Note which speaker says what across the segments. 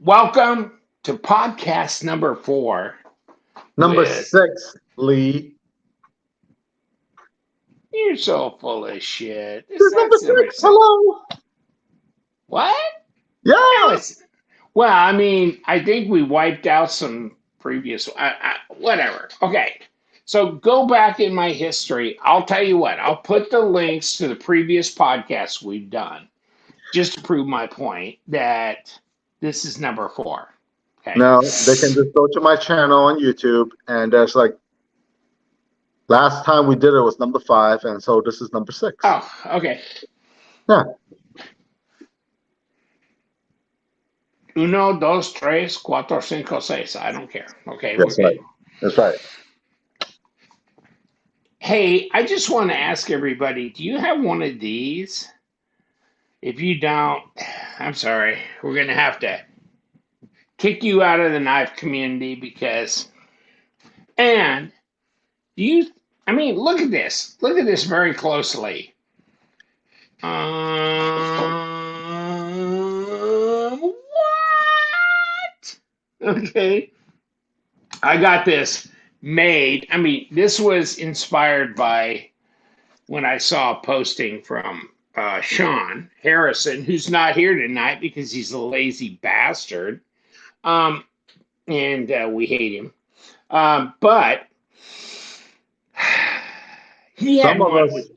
Speaker 1: Welcome to podcast number 4.
Speaker 2: Number
Speaker 1: With
Speaker 2: 6, Lee.
Speaker 1: You're so full of shit.
Speaker 2: This
Speaker 1: It's
Speaker 2: is
Speaker 1: not
Speaker 2: number
Speaker 1: number
Speaker 2: 6.
Speaker 1: 6.
Speaker 2: Hello.
Speaker 1: What? No,
Speaker 2: Yeah.
Speaker 1: it's well. I mean, I think we wiped out some previous. Whatever. Okay. So go back in my history. I'll tell you what. I'll put the links to the previous podcasts we've done, just to prove my point that this is number 4. Okay.
Speaker 2: Now they can just go to my channel on YouTube, and there's like last time we did it was number 5, and so this is number 6.
Speaker 1: Oh, okay.
Speaker 2: Yeah.
Speaker 1: 1, 2, 3, 4, 5, 6. I don't care. Okay,
Speaker 2: That's
Speaker 1: we're
Speaker 2: right.
Speaker 1: good.
Speaker 2: That's right.
Speaker 1: Hey, I just want to ask everybody, do you have one of these? If you don't, I'm sorry. We're going to have to kick you out of the knife community because, and look at this. Look at this very closely. What? Okay. I got this made. This was inspired by when I saw a posting from Sean Harrison, who's not here tonight because he's a lazy bastard. And we hate him. But he had
Speaker 2: Some of
Speaker 1: one
Speaker 2: us.
Speaker 1: with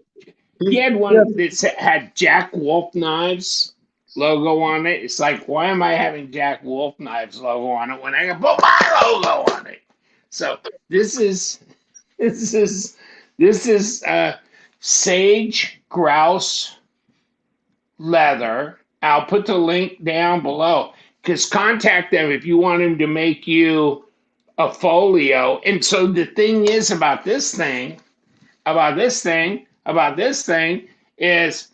Speaker 1: he had one that had Jack Wolf Knives logo on it. It's like, why am I having Jack Wolf Knives logo on it when I can put my logo on it? So this is sage grouse leather. I'll put the link down below because contact them if you want them to make you a folio. And so the thing is about this thing is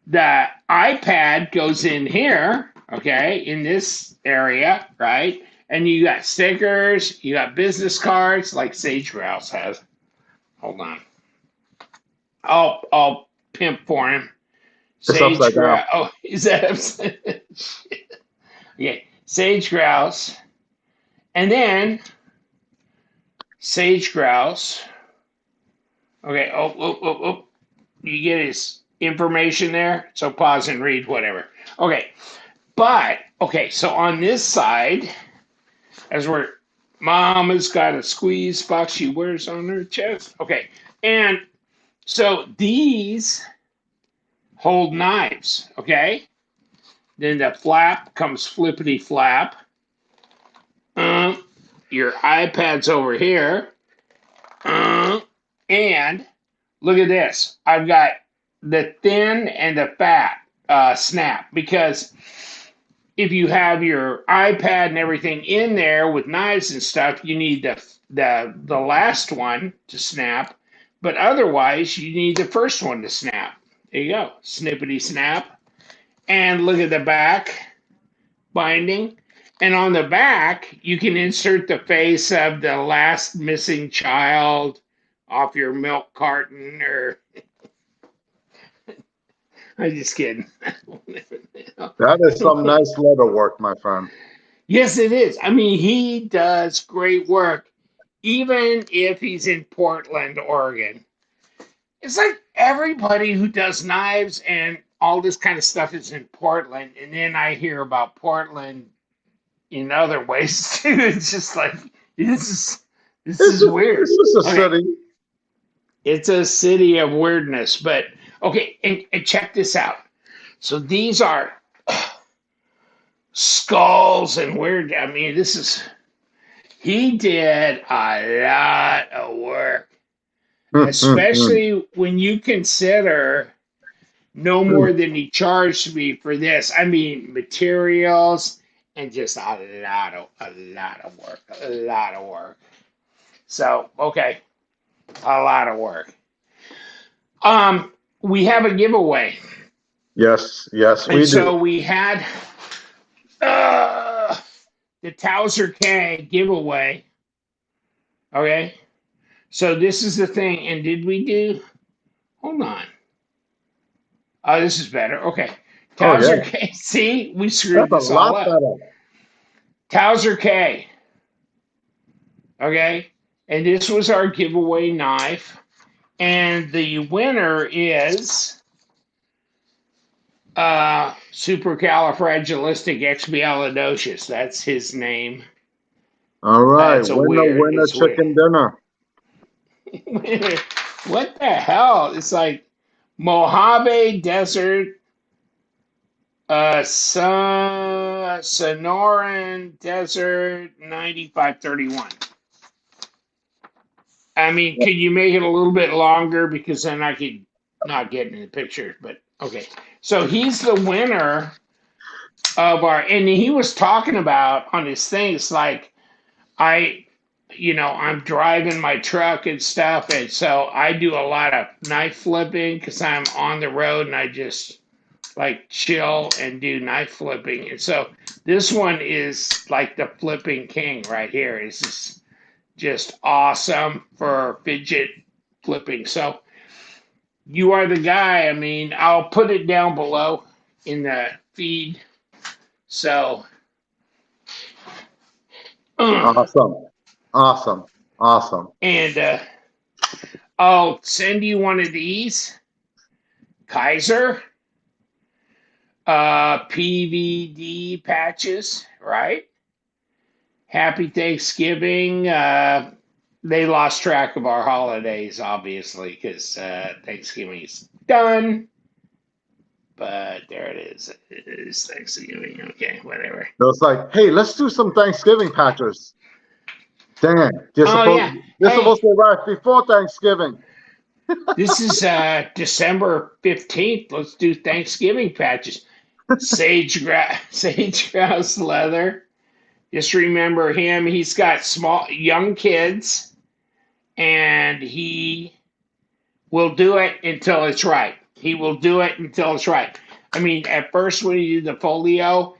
Speaker 1: the iPad goes in here, okay, in this area, right? And you got stickers, you got business cards like Sage Grouse has. Hold on. I'll pimp for him. Sage Grouse. Oh, is that upside? Yeah, Sage Grouse. And then Sage Grouse. Okay, you get his information there? So pause and read, whatever. Okay, so on this side, as where Mama's got a squeeze box she wears on her chest. Okay, and so these hold knives, okay? Then the flap comes flippity flap. Your iPad's over here. And look at this. I've got the thin and the fat snap because if you have your iPad and everything in there with knives and stuff, you need the last one to snap. But otherwise, you need the first one to snap. There you go. Snippety snap. And look at the back binding. And on the back, you can insert the face of the last missing child off your milk carton or... I'm just kidding.
Speaker 2: That is some nice leather work, my friend.
Speaker 1: Yes, it is. He does great work, even if he's in Portland, Oregon. It's like everybody who does knives and all this kind of stuff is in Portland, and then I hear about Portland in other ways too. It's just like this is weird.
Speaker 2: It's a city.
Speaker 1: It's a city of weirdness, but okay, and check this out. So these are skulls and weird. He did a lot of work, especially when you consider no more than he charged me for this. Materials and just a lot of work. So, okay, a lot of work. We have a giveaway.
Speaker 2: Yes, we
Speaker 1: do. So
Speaker 2: do.
Speaker 1: we had the Towser K giveaway. Okay. So this is the thing. And did we do? Hold on. Oh, this is better. Okay. Towser K. See, we screwed this all up. Better. Towser K. Okay, and this was our giveaway knife, and the winner is Supercalifragilisticexpialidocious. That's his name.
Speaker 2: All right.
Speaker 1: It's a
Speaker 2: Winner,
Speaker 1: weird.
Speaker 2: winner,
Speaker 1: It's weird.
Speaker 2: chicken dinner.
Speaker 1: What the hell? It's like Mojave Desert, Sonoran Desert 9531. I mean, could you make it a little bit longer, because then I could not get in the picture, but okay. So he's the winner of our, and he was talking about on his thing, it's like, I'm driving my truck and stuff, and so I do a lot of knife flipping because I'm on the road and I just like chill and do knife flipping. And so this one is like the flipping king right here. It's just awesome for fidget flipping. So you are the guy. I mean, I'll put it down below in the feed. So,
Speaker 2: Awesome.
Speaker 1: and I'll send you one of these, Kaiser, PVD patches, right? Happy Thanksgiving. They lost track of our holidays, obviously, because Thanksgiving is done. But there it is. It is Thanksgiving. Okay, whatever.
Speaker 2: So it's like, hey, let's do some Thanksgiving patches. Dang, they're supposed to arrive before Thanksgiving.
Speaker 1: This is December 15th. Let's do Thanksgiving patches. Sage grouse leather. Just remember him. He's got young kids, and he will do it until it's right. He will do it until it's right. I mean, at first when he did the folio,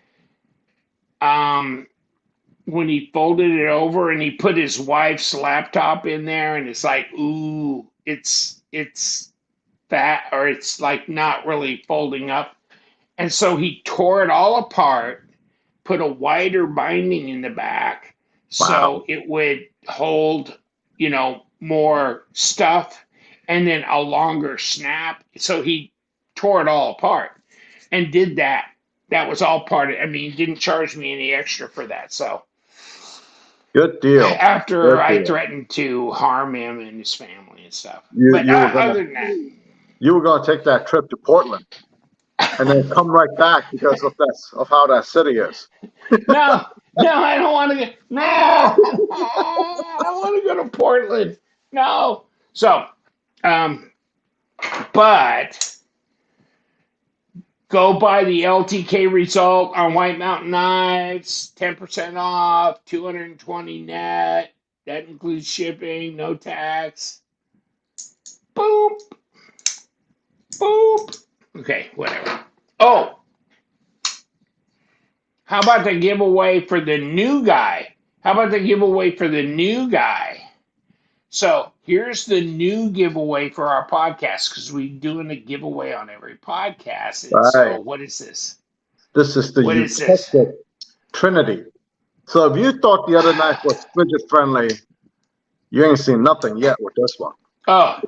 Speaker 1: when he folded it over and he put his wife's laptop in there, and it's like, ooh, it's fat, or it's like not really folding up. And so he tore it all apart, put a wider binding in the back so it would hold, more stuff, and then a longer snap. So he tore it all apart and did that. That was all part of it. I mean, he didn't charge me any extra for that. So
Speaker 2: good deal.
Speaker 1: After I threatened to harm him and his family and stuff. Other than that,
Speaker 2: you were going to take that trip to Portland and then come right back because of how that city is.
Speaker 1: No, I don't want to go. No, I don't want to go to Portland. No. So, but go buy the LTK result on White Mountain Knives, 10% off, 220 net. That includes shipping, no tax. Boop. Boop. Okay, whatever. Oh, how about the giveaway for the new guy? So here's the new giveaway for our podcast, because we're doing a giveaway on every podcast. And so what is this?
Speaker 2: This is the Eutektik Trinity. So if you thought the other knife was fidget friendly, you ain't seen nothing yet with this one.
Speaker 1: Oh,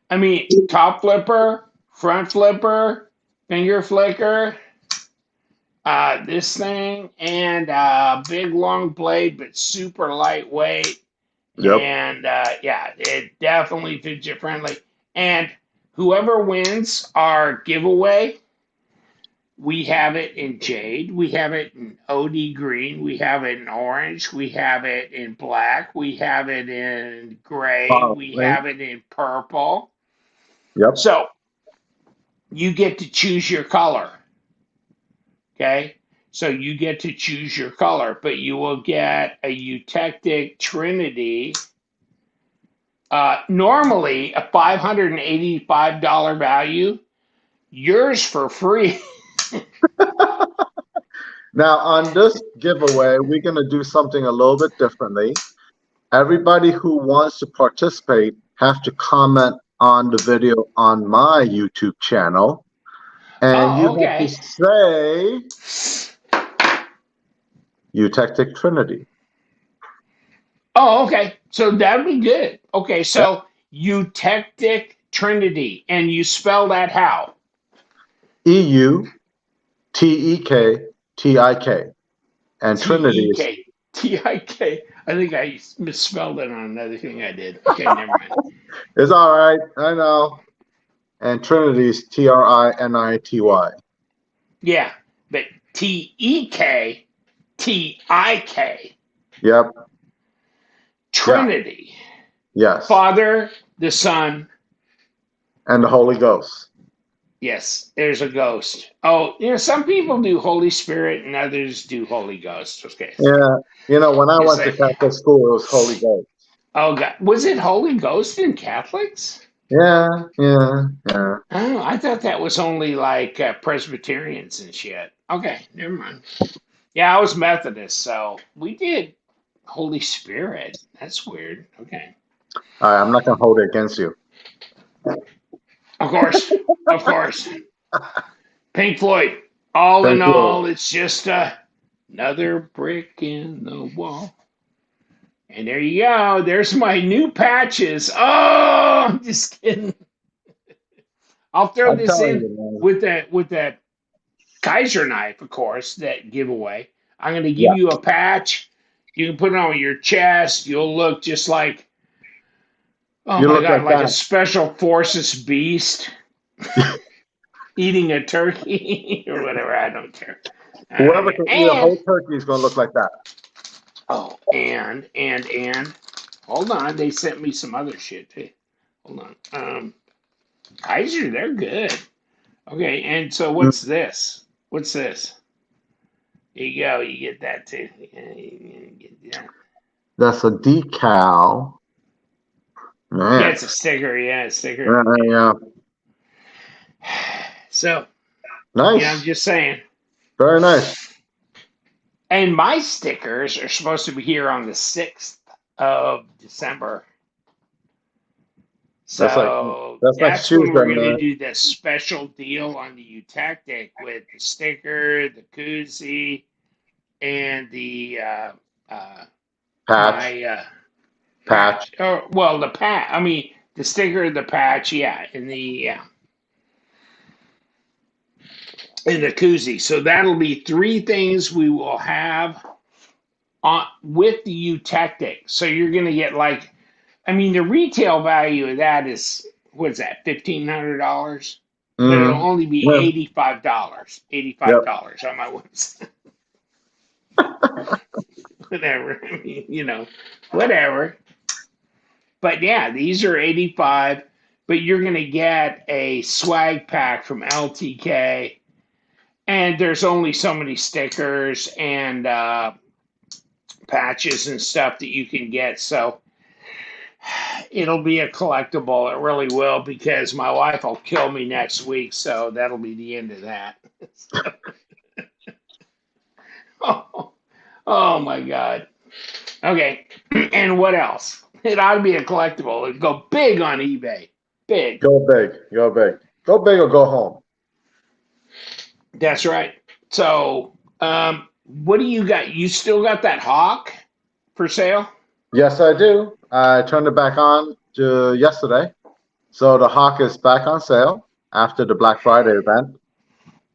Speaker 1: I mean, top flipper, front flipper, finger flicker, this thing, and big long blade, but super lightweight.
Speaker 2: Yep.
Speaker 1: And it definitely fidget friendly. And whoever wins our giveaway, we have it in jade, we have it in OD green, we have it in orange, we have it in black, we have it in gray, we have it in purple.
Speaker 2: Yep.
Speaker 1: So you get to choose your color. Okay? So you get to choose your color, but you will get a Eutektik Trinity. Normally a $585 value, yours for free.
Speaker 2: Now, on this giveaway, we're going to do something a little bit differently. Everybody who wants to participate have to comment on the video on my YouTube channel. And you have to say Eutektik Trinity.
Speaker 1: Oh, okay. So that'd be good. Okay,
Speaker 2: Yep.
Speaker 1: so Eutektik Trinity, and you spell that how?
Speaker 2: EUTEKTIK. And
Speaker 1: T
Speaker 2: Trinity
Speaker 1: E
Speaker 2: is,
Speaker 1: K T I K. I think I misspelled it on another thing I did. Okay, never mind.
Speaker 2: it's all right. I know. And Trinity is TRINITY.
Speaker 1: Yeah, but TEKTIK.
Speaker 2: Yep. Yeah.
Speaker 1: Trinity.
Speaker 2: Yes.
Speaker 1: Father, the Son.
Speaker 2: And the Holy Ghost.
Speaker 1: Yes, there's a ghost. Oh, some people do Holy Spirit and others do Holy Ghost. Okay.
Speaker 2: Yeah. When I
Speaker 1: It's
Speaker 2: went to
Speaker 1: like,
Speaker 2: Catholic school, it was Holy Ghost.
Speaker 1: oh God, was it Holy Ghost in Catholics?
Speaker 2: Yeah. Yeah. Yeah.
Speaker 1: Oh, I thought that was only like Presbyterians and shit. Okay, never mind. Yeah, I was Methodist, so we did Holy Spirit. That's weird. Okay.
Speaker 2: All right. I'm not going to hold it against you.
Speaker 1: Of course. Of course. Pink Floyd. All in
Speaker 2: Thank you.
Speaker 1: all, it's just another brick in the wall. And there you go. There's my new patches. Oh, I'm just kidding. I'll throw
Speaker 2: I'm
Speaker 1: this
Speaker 2: telling
Speaker 1: in
Speaker 2: you, man.
Speaker 1: with that Kaiser knife, of course, that giveaway. I'm going to give
Speaker 2: Yeah.
Speaker 1: you a patch. You can put it on your chest. You'll look just like, oh
Speaker 2: You
Speaker 1: my
Speaker 2: look
Speaker 1: God,
Speaker 2: like
Speaker 1: like a
Speaker 2: that.
Speaker 1: special forces beast eating a turkey or whatever. I don't care.
Speaker 2: Whoever can eat a
Speaker 1: And,
Speaker 2: whole turkey is going to look like that.
Speaker 1: oh, and, hold on. They sent me some other shit too. Hold on. Kaiser, they're good. Okay, and so
Speaker 2: Mm.
Speaker 1: what's this? What's this? Here you go. You get that too. Yeah, you get that.
Speaker 2: That's a decal.
Speaker 1: Yeah,
Speaker 2: Man.
Speaker 1: it's a sticker. Yeah, a sticker.
Speaker 2: Yeah.
Speaker 1: So, I'm
Speaker 2: Nice.
Speaker 1: just saying.
Speaker 2: Very nice.
Speaker 1: And my stickers are supposed to be here on the 6th of December.
Speaker 2: That's like
Speaker 1: So
Speaker 2: that's next
Speaker 1: that's when
Speaker 2: Tuesday,
Speaker 1: we're going to
Speaker 2: man.
Speaker 1: do the special deal on the Eutektik with the sticker, the koozie, and the
Speaker 2: Patch.
Speaker 1: my
Speaker 2: Patch.
Speaker 1: patch. Or well, the patch. I mean, the sticker, the patch, yeah, and the koozie. So that'll be three things we will have on with the Eutektik. So you're gonna get like, I mean, the retail value of that is what is that, $1,500? But it'll
Speaker 2: Mm-hmm.
Speaker 1: only be
Speaker 2: Yeah.
Speaker 1: $85.
Speaker 2: Yep.
Speaker 1: $85 on my website. Whatever. I mean, whatever. But yeah, these are 85, but you're going to get a swag pack from LTK, and there's only so many stickers and patches and stuff that you can get. So it'll be a collectible. It really will, because my wife will kill me next week. So that'll be the end of that. Oh, oh my God. Okay. And what else? It ought to be a collectible. It'd go big on eBay. Big.
Speaker 2: Go big. Go big. Go big or go home.
Speaker 1: That's right. So, what do you got? You still got that hawk for sale?
Speaker 2: Yes, I do. I turned it back on to yesterday. So the Hawk is back on sale after the Black Friday event.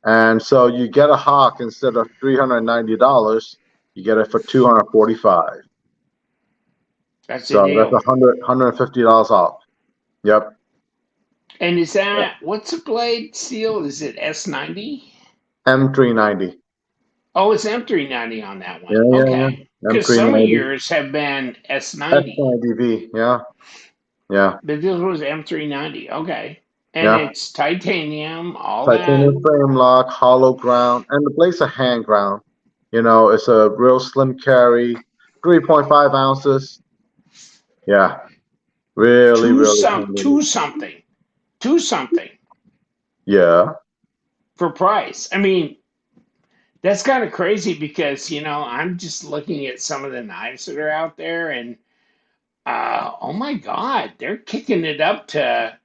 Speaker 2: And so you get a Hawk instead of $390, you get it for $245.
Speaker 1: That's a
Speaker 2: So that's
Speaker 1: deal.
Speaker 2: $150 off. Yep.
Speaker 1: And is that what's the blade seal? Is it S90?
Speaker 2: M390.
Speaker 1: Oh, it's M390 on that one.
Speaker 2: Yeah.
Speaker 1: Okay. Because some of
Speaker 2: M390.
Speaker 1: yours have been S90,
Speaker 2: S90V. Yeah.
Speaker 1: but this was M390. Okay. And
Speaker 2: Yeah.
Speaker 1: it's titanium, all that.
Speaker 2: Titanium frame lock, hollow ground, and the blade's a hand ground. It's a real slim carry, 3.5 ounces. Yeah. Really,
Speaker 1: Two
Speaker 2: really
Speaker 1: some
Speaker 2: convenient.
Speaker 1: two something. Two something
Speaker 2: Yeah.
Speaker 1: for price. I mean, that's kind of crazy because, I'm just looking at some of the knives that are out there, and oh my God, they're kicking it up to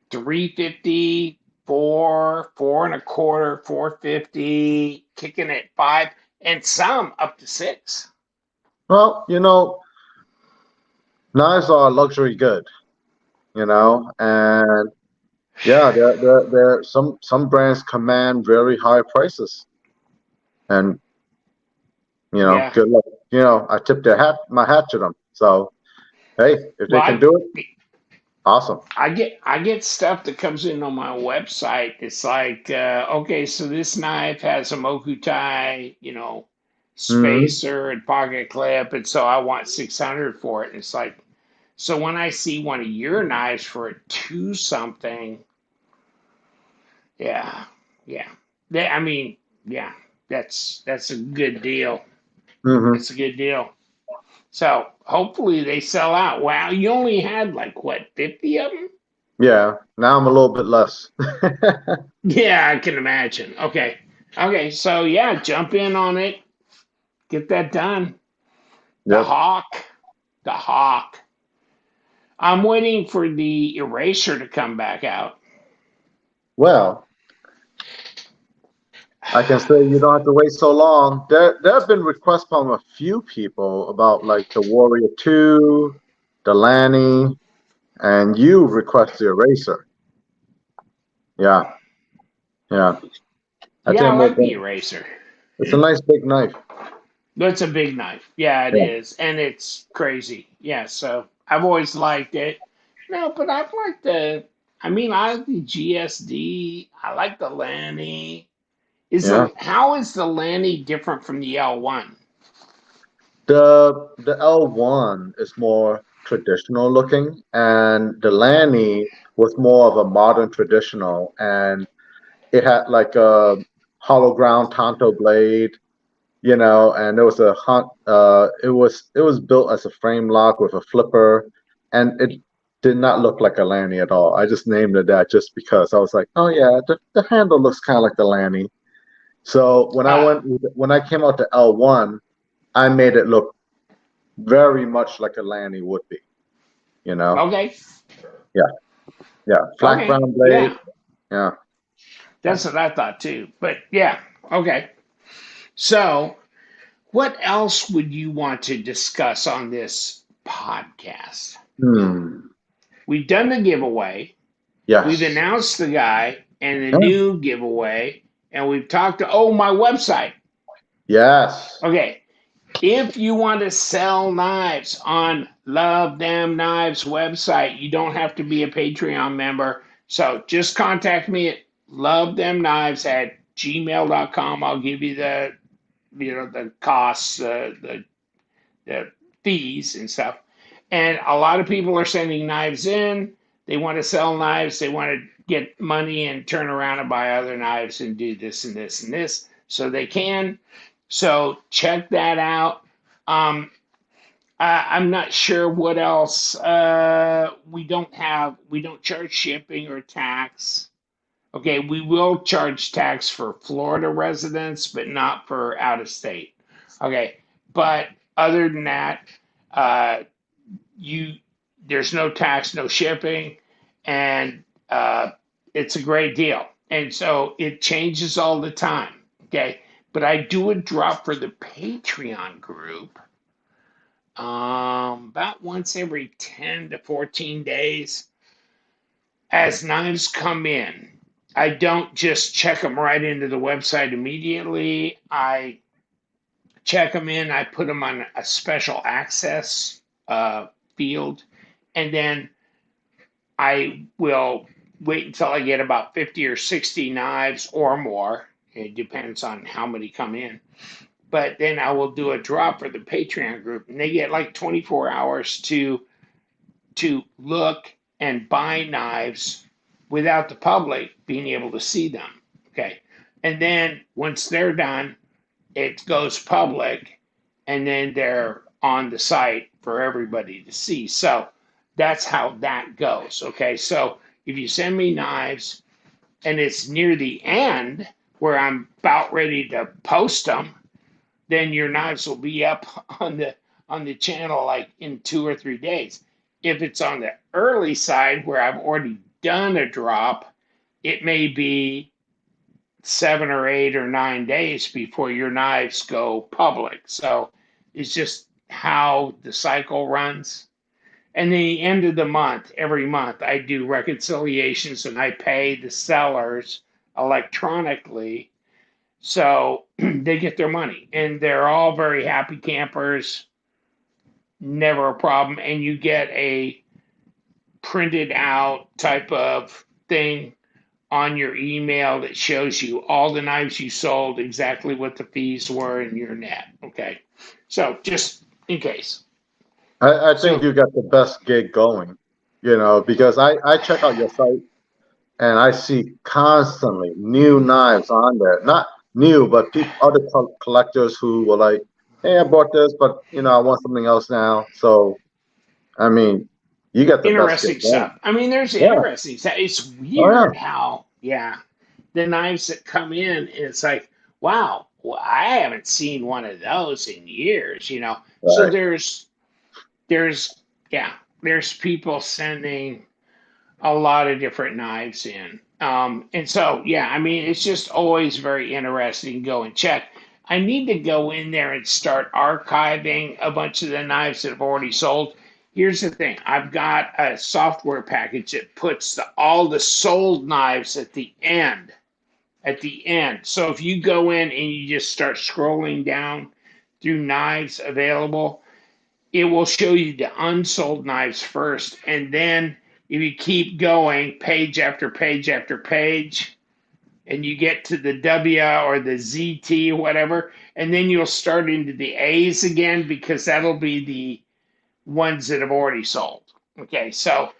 Speaker 1: 350, four and a quarter, 450, kicking it five. and some up to 6.
Speaker 2: Well, knives are a luxury good, and yeah, there some brands command very high prices, and
Speaker 1: Yeah.
Speaker 2: good luck. I tip my hat to them. So hey, if they
Speaker 1: Well,
Speaker 2: can do it, awesome.
Speaker 1: I get stuff that comes in on my website. It's like, okay, so this knife has a mokutai,
Speaker 2: Hmm.
Speaker 1: spacer and pocket clip, and so I want 600 for it. And it's like, so when I see one of your knives for a two something, yeah, yeah, I mean, yeah, that's a good deal.
Speaker 2: Hmm.
Speaker 1: That's a good deal. So hopefully they sell out. Wow, you only had like what, 50 of them?
Speaker 2: Yeah. Now I'm a little bit less.
Speaker 1: Yeah, I can imagine. Okay. Okay, so yeah, jump in on it. Get that done. The
Speaker 2: Yep.
Speaker 1: hawk. The hawk. I'm waiting for the eraser to come back out.
Speaker 2: Well, I can say you don't have to wait so long. There have been requests from a few people about like the Warrior 2, the Lanny, and you request the eraser. Yeah, yeah. I
Speaker 1: Yeah,
Speaker 2: think
Speaker 1: I
Speaker 2: I'm gonna
Speaker 1: like the
Speaker 2: bring,
Speaker 1: eraser.
Speaker 2: it's a nice big knife.
Speaker 1: It's a big knife. Yeah, it
Speaker 2: Yeah.
Speaker 1: is. And it's crazy. Yeah, so I've always liked it. No, but I've liked I like the GSD. I like the Lanny.
Speaker 2: Yeah.
Speaker 1: How is the Lanny different from the L1?
Speaker 2: The L1 is more traditional looking, and the Lanny was more of a modern traditional, and it had like a hollow ground tanto blade, and there was a hunt. It was built as a frame lock with a flipper, and it did not look like a Lanny at all. I just named it that just because I was like, oh yeah, the handle looks kind of like the Lanny. So
Speaker 1: Ah,
Speaker 2: when I came out to L1, I made it look very much like a Lanny would be. You know,
Speaker 1: okay.
Speaker 2: yeah, yeah, flat
Speaker 1: Okay.
Speaker 2: ground blade.
Speaker 1: Yeah.
Speaker 2: Yeah.
Speaker 1: That's what I thought too. But yeah. Okay. So, what else would you want to discuss on this podcast?
Speaker 2: Hmm.
Speaker 1: We've done the giveaway. We've
Speaker 2: Yes.
Speaker 1: announced the guy and the
Speaker 2: Yeah.
Speaker 1: new giveaway. And we've talked to, my website.
Speaker 2: Yes.
Speaker 1: Okay. If you want to sell knives on Love Them Knives website, you don't have to be a Patreon member. So just contact me at lovethemknives@gmail.com. I'll give you the costs, the fees and stuff. And a lot of people are sending knives in. They want to sell knives. They want to get money and turn around and buy other knives and do this and this and this. So they can. So check that out. Um, I'm not sure what else. We don't charge shipping or tax. Okay, we will charge tax for Florida residents, but not for out of state. Okay, but other than that, uh, you there's no tax, no shipping, and it's a great deal. And so it changes all the time. Okay, but I do a drop for the Patreon group about once every 10 to 14 days as knives come in. I don't just check them right into the website immediately. I check them in, I put them on a special access field, and then I will wait until I get about 50 or 60 knives or more. It depends on how many come in. But then I will do a drop for the Patreon group, and they get like 24 hours to look and buy knives without the public being able to see them. Okay. And then once they're done, it goes public and then they're on the site for everybody to see. So that's how that goes. Okay. So if you send me knives and it's near the end where I'm about ready to post them, then your knives will be up on the channel like in 2 or 3 days. If it's on the early side where I've already done a drop, it may be 7 or 8 or 9 days before your knives go public. So it's just how the cycle runs. And the end of the month, every month, I do reconciliations and I pay the sellers electronically. So they get their money and they're all very happy campers, never a problem. And you get a printed out type of thing on your email that shows you all the knives you sold, exactly what the fees were in your net. Okay. So just in case.
Speaker 2: I think
Speaker 1: So
Speaker 2: you got the best gig going, because I check out your site and I see constantly new knives on there. Not new, but other collectors who were like, "Hey, I bought this, but I want something else now." So, I mean, you got the best gig
Speaker 1: interesting
Speaker 2: going.
Speaker 1: stuff. I mean, there's
Speaker 2: Yeah.
Speaker 1: interesting stuff. It's
Speaker 2: Oh yeah.
Speaker 1: weird how, yeah, the knives that come in, it's like, wow, well, I haven't seen one of those in years. So
Speaker 2: Right.
Speaker 1: there's, yeah, there's people sending a lot of different knives in. And so, yeah, I mean, it's just always very interesting to go and check. I need to go in there and start archiving a bunch of the knives that have already sold. Here's the thing, I've got a software package that puts all the sold knives at the end. At the end. So if you go in and you just start scrolling down through knives available, it will show you the unsold knives first. And then if you keep going, page after page after page, and you get to the W or the ZT or whatever, and then you'll start into the A's again because that'll be the ones that have already sold. Okay, so,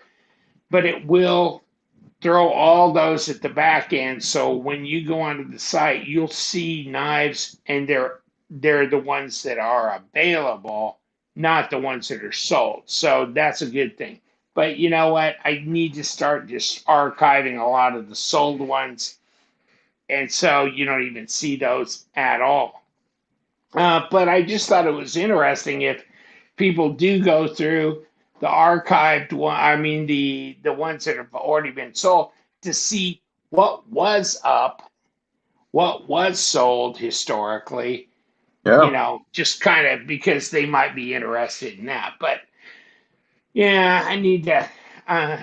Speaker 1: but it will throw all those at the back end. So when you go onto the site, you'll see knives and they're the ones that are available, not the ones that are sold. So that's a good thing. But you know what? I need to start just archiving a lot of the sold ones. And so you don't even see those at all. But I just thought it was interesting if people do go through the archived one, I mean the ones that have already been sold, to see what was up, what was sold historically,
Speaker 2: Yeah.
Speaker 1: just kind of because they might be interested in that. But yeah, I need to uh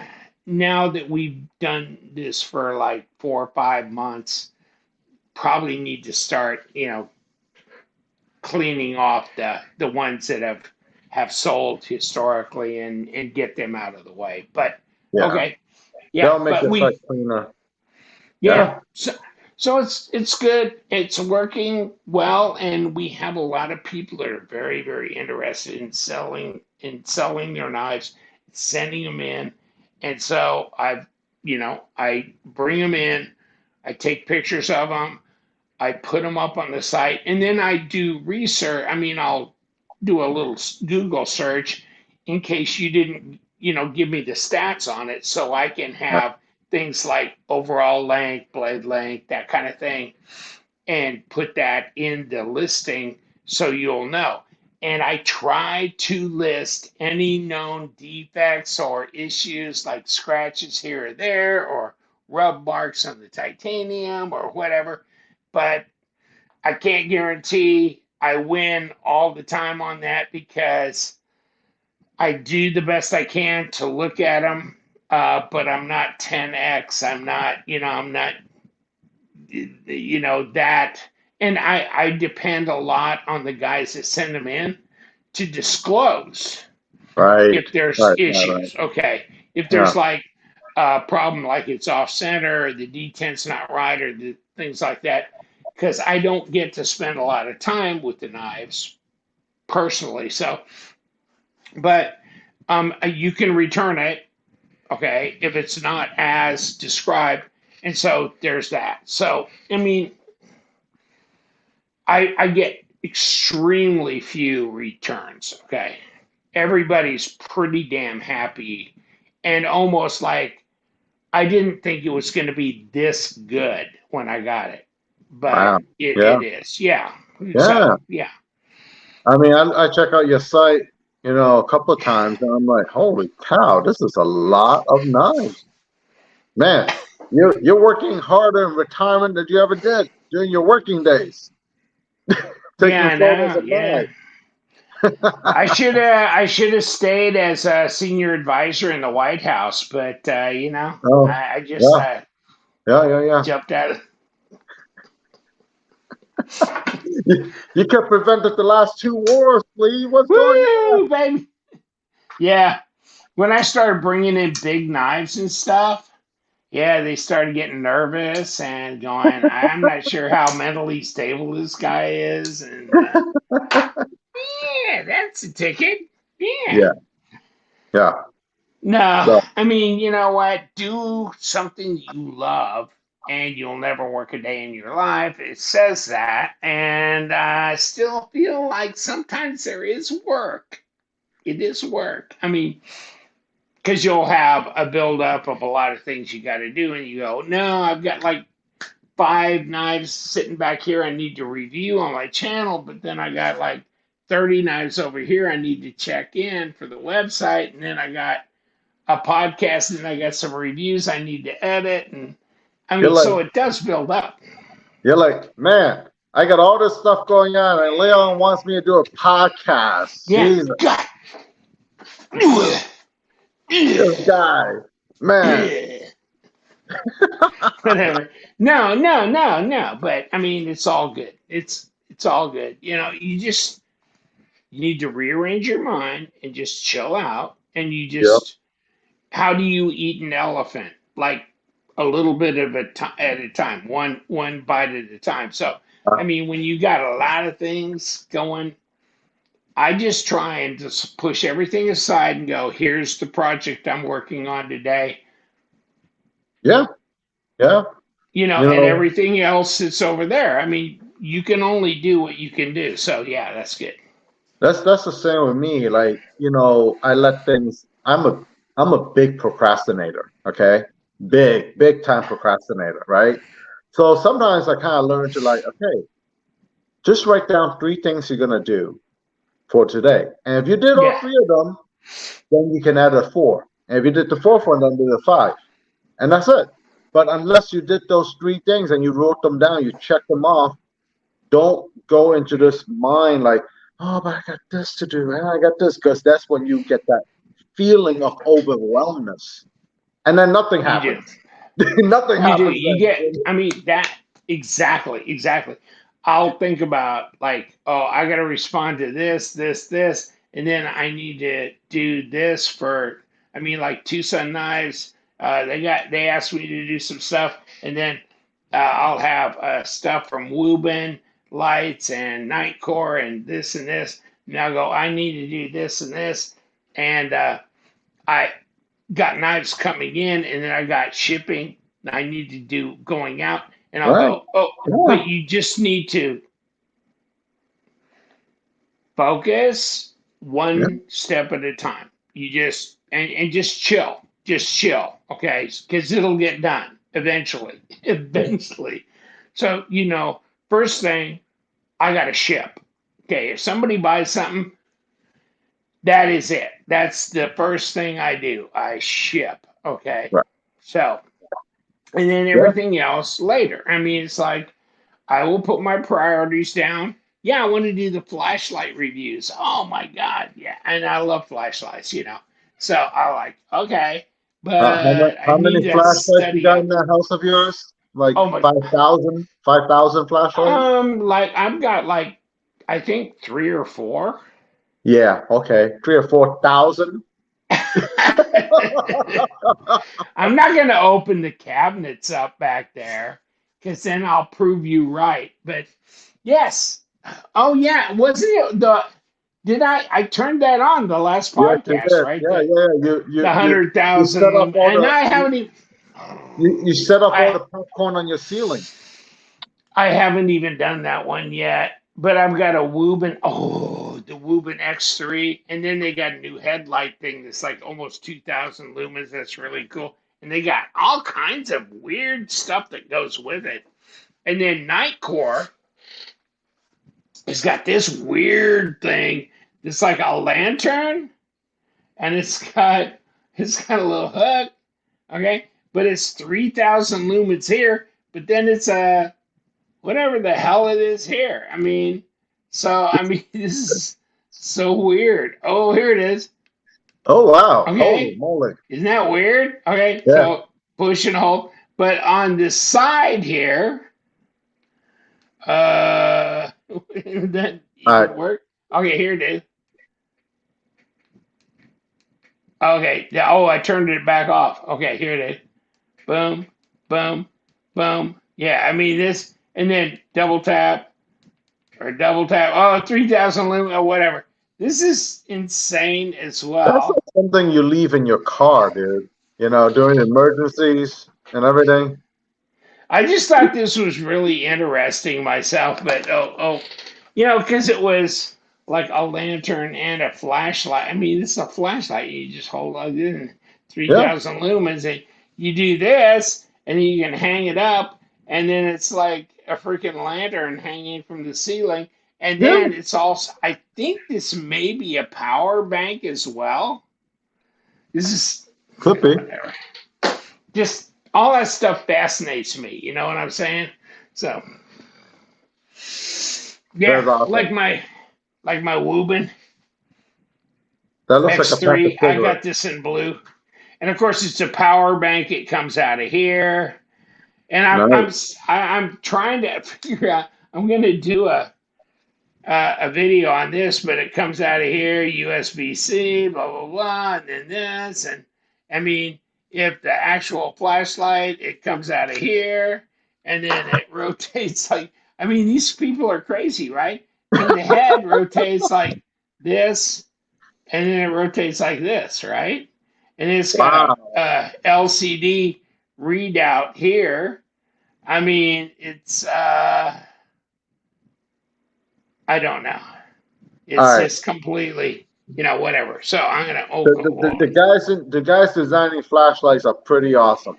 Speaker 1: now that we've done this for like 4 or 5 months, probably need to start, cleaning off the ones that have sold historically and get them out of the way. But
Speaker 2: Yeah.
Speaker 1: okay, yeah,
Speaker 2: That'll make
Speaker 1: but
Speaker 2: your site cleaner.
Speaker 1: yeah,
Speaker 2: Yeah.
Speaker 1: so it's good. It's working well, and we have a lot of people that are very very interested in selling their knives, sending them in, and so I bring them in, I take pictures of them, I put them up on the site, and then I do research. I mean, I'll do a little Google search in case you didn't, give me the stats on it, so I can
Speaker 2: Right.
Speaker 1: have things like overall length, blade length, that kind of thing, and put that in the listing so you'll know. And I try to list any known defects or issues like scratches here or there or rub marks on the titanium or whatever. But I can't guarantee I win all the time on that because I do the best I can to look at them, but I'm not 10x. I'm not that. And I depend a lot on the guys that send them in to disclose
Speaker 2: Right.
Speaker 1: if there's
Speaker 2: Right. Right.
Speaker 1: issues. Okay. If
Speaker 2: Yeah.
Speaker 1: there's like a problem, like it's off center, or the detent's not right, or the things like that, because I don't get to spend a lot of time with the knives personally. So, but you can return it, okay, if it's not as described. And so there's that. So, I mean, I get extremely few returns, okay? Everybody's pretty damn happy and almost like I didn't think it was going to be this good when I got it, but
Speaker 2: Wow.
Speaker 1: it,
Speaker 2: Yeah.
Speaker 1: it is. Yeah.
Speaker 2: Yeah.
Speaker 1: So, yeah.
Speaker 2: I mean, I check out your site, a couple of times, and I'm like, holy cow, this is a lot of knives, man. You're working harder in retirement than you ever did during your working days,
Speaker 1: Yeah,
Speaker 2: taking
Speaker 1: I
Speaker 2: photos
Speaker 1: know.
Speaker 2: of
Speaker 1: Yeah.
Speaker 2: life.
Speaker 1: I should have stayed as a senior advisor in the White House, but
Speaker 2: Oh,
Speaker 1: I just
Speaker 2: yeah, yeah.
Speaker 1: jumped out of.
Speaker 2: You could have prevented the last two wars, Lee. What's going on?
Speaker 1: Woo, baby. Yeah. When I started bringing in big knives and stuff, yeah, they started getting nervous and going, I'm not sure how mentally stable this guy is. And yeah, that's a ticket. Yeah.
Speaker 2: Yeah, yeah.
Speaker 1: No,
Speaker 2: So,
Speaker 1: I mean, you know what? Do something you love and you'll never work a day in your life. It says that. And I still feel like sometimes there is work. It is work. I mean, because you'll have a buildup of a lot of things you got to do, and you go, no, I've got like 5 knives sitting back here I need to review on my channel, but then I got like 30 knives over here I need to check in for the website, and then I got a podcast, and I got some reviews I need to edit, and I
Speaker 2: you're
Speaker 1: mean,
Speaker 2: like,
Speaker 1: so it does build up.
Speaker 2: man, I got all this stuff going on, and Leon wants me to do a podcast.
Speaker 1: Yeah,
Speaker 2: Jesus,
Speaker 1: God.
Speaker 2: this guy, man.
Speaker 1: Whatever. No, no, no, no. But I mean, it's all good. It's all good. You need to rearrange your mind and just chill out. And you
Speaker 2: Yep.
Speaker 1: just, how do you eat an elephant? Like a little bit of at a time, one bite at a time. So, I mean, when you got a lot of things going, I just try and just push everything aside and go, here's the project I'm working on today,
Speaker 2: Yeah, yeah. You
Speaker 1: and
Speaker 2: know,
Speaker 1: everything else that's over there. I mean, you can only do what you can do. So, yeah, that's good.
Speaker 2: that's the same with me. Like, I let things. I'm a big procrastinator. Okay, big time procrastinator. Right. So sometimes I kind of learn to like, okay, just write down three things you're gonna do for today, and if you did all
Speaker 1: Yeah.
Speaker 2: three of them, then you can add a four. And if you did the fourth one, then do the five, and that's it. But unless you did those three things and you wrote them down, you checked them off, don't go into this mind like, oh, but I got this to do and I got this, because that's when you get that feeling of overwhelmness, and then nothing
Speaker 1: You do.
Speaker 2: happens. Nothing
Speaker 1: You do.
Speaker 2: happens
Speaker 1: You
Speaker 2: then.
Speaker 1: get, I mean, that exactly. I'll think about, like, oh, I got to respond to this, and then I need to do this for, I mean, like Tucson Knives. They asked me to do some stuff, and then I'll have stuff from Woobin Lights and Nightcore and this and this. And I'll go, I need to do this and this. And I got knives coming in, and then I got shipping I need to do going out, and I'll
Speaker 2: Right.
Speaker 1: go, oh,
Speaker 2: Yeah.
Speaker 1: but you just need to focus
Speaker 2: Yeah.
Speaker 1: one step at a time. You just and just chill, okay? Because it'll get done eventually, eventually. So first thing, I got to ship. Okay, if somebody buys something, that is it. That's the first thing I do. I ship. Okay,
Speaker 2: Right.
Speaker 1: so and then
Speaker 2: Yeah.
Speaker 1: everything else later. I mean, it's like I will put my priorities down. Yeah, I want to do the flashlight reviews. Oh my God. Yeah. And I love flashlights. So I like, okay, but I
Speaker 2: How many
Speaker 1: need to
Speaker 2: flashlights you
Speaker 1: study
Speaker 2: got in
Speaker 1: up.
Speaker 2: that house of yours? Like
Speaker 1: Oh my,
Speaker 2: 5,000 flashlights?
Speaker 1: like I've got like, I think 3 or 4.
Speaker 2: Yeah. Okay. 3 or 4,000.
Speaker 1: I'm not going to open the cabinets up back there because then I'll prove you right. But yes. Oh, yeah. Wasn't it did I turned that on the last
Speaker 2: Yes, you
Speaker 1: podcast,
Speaker 2: did.
Speaker 1: right?
Speaker 2: Yeah,
Speaker 1: The
Speaker 2: yeah.
Speaker 1: the hundred
Speaker 2: You set
Speaker 1: thousand
Speaker 2: up
Speaker 1: lumen,
Speaker 2: all
Speaker 1: and
Speaker 2: the
Speaker 1: I haven't even
Speaker 2: you set up all
Speaker 1: I
Speaker 2: the popcorn on your ceiling.
Speaker 1: I haven't even done that one yet. But I've got a Woobin. Oh, the Woobin X3, and then they got a new headlight thing that's like almost 2,000 lumens. That's really cool, and they got all kinds of weird stuff that goes with it. And then Nightcore has got this weird thing. It's like a lantern, and it's got a little hook. Okay, but it's 3,000 lumens here, but then it's a whatever the hell it is here. I mean, this is so weird. Oh, here it is.
Speaker 2: Oh wow! Holy
Speaker 1: Okay,
Speaker 2: moly!
Speaker 1: isn't that weird? Okay,
Speaker 2: Yeah.
Speaker 1: so push and hold, but on the side here, that
Speaker 2: All
Speaker 1: even
Speaker 2: right.
Speaker 1: work? Okay, here it is. Okay, yeah. Oh, I turned it back off. Okay, here it is. Boom, boom, boom. Yeah, I mean this, and then double tap or double tap. Oh, 3,000 lumen or whatever. This is insane as
Speaker 2: That's
Speaker 1: well.
Speaker 2: like something you leave in your car, dude. You know, during emergencies and everything.
Speaker 1: I just thought this was really interesting myself, but because it was like a lantern and a flashlight. I mean, it's a flashlight. You just hold it in
Speaker 2: Yeah.
Speaker 1: 3,000 lumens, and you do this, and you can hang it up, and then it's like a freaking lantern hanging from the ceiling. And
Speaker 2: Yeah.
Speaker 1: then it's also, I think this may be a power bank as well. This is
Speaker 2: Could be.
Speaker 1: whatever. Just all that stuff fascinates me. You know what I'm saying? So
Speaker 2: That's
Speaker 1: yeah,
Speaker 2: awesome.
Speaker 1: like my Woobin
Speaker 2: That looks like a pack of
Speaker 1: X3. I
Speaker 2: cigarettes.
Speaker 1: got this in blue, and of course it's a power bank. It comes out of here, and
Speaker 2: Nice.
Speaker 1: I'm trying to figure out. I'm going to do a video on this, but it comes out of here, USB-C, blah blah blah, and then this, and I mean, if the actual flashlight, it comes out of here, and then it rotates like. I mean, these people are crazy, right? I mean, the head rotates like this, and then it rotates like this, right? And it's got
Speaker 2: Wow.
Speaker 1: a LCD readout here. I mean, it's I don't know.
Speaker 2: All
Speaker 1: It's
Speaker 2: right.
Speaker 1: just completely, whatever. So I'm gonna
Speaker 2: The guys designing flashlights are pretty awesome.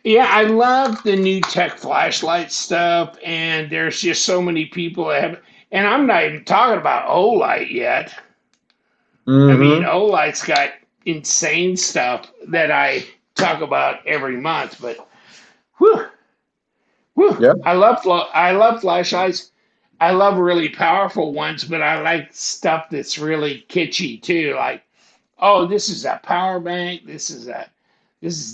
Speaker 1: Yeah, I love the new tech flashlight stuff, and there's just so many people that have. And I'm not even talking about Olight yet. I mean,
Speaker 2: Mm-hmm.
Speaker 1: Olight's got insane stuff that I talk about every month. But whew, whew,
Speaker 2: Yeah.
Speaker 1: I love flashlights. I love really powerful ones, but I like stuff that's really kitschy too. Like, oh, this is a power bank. This is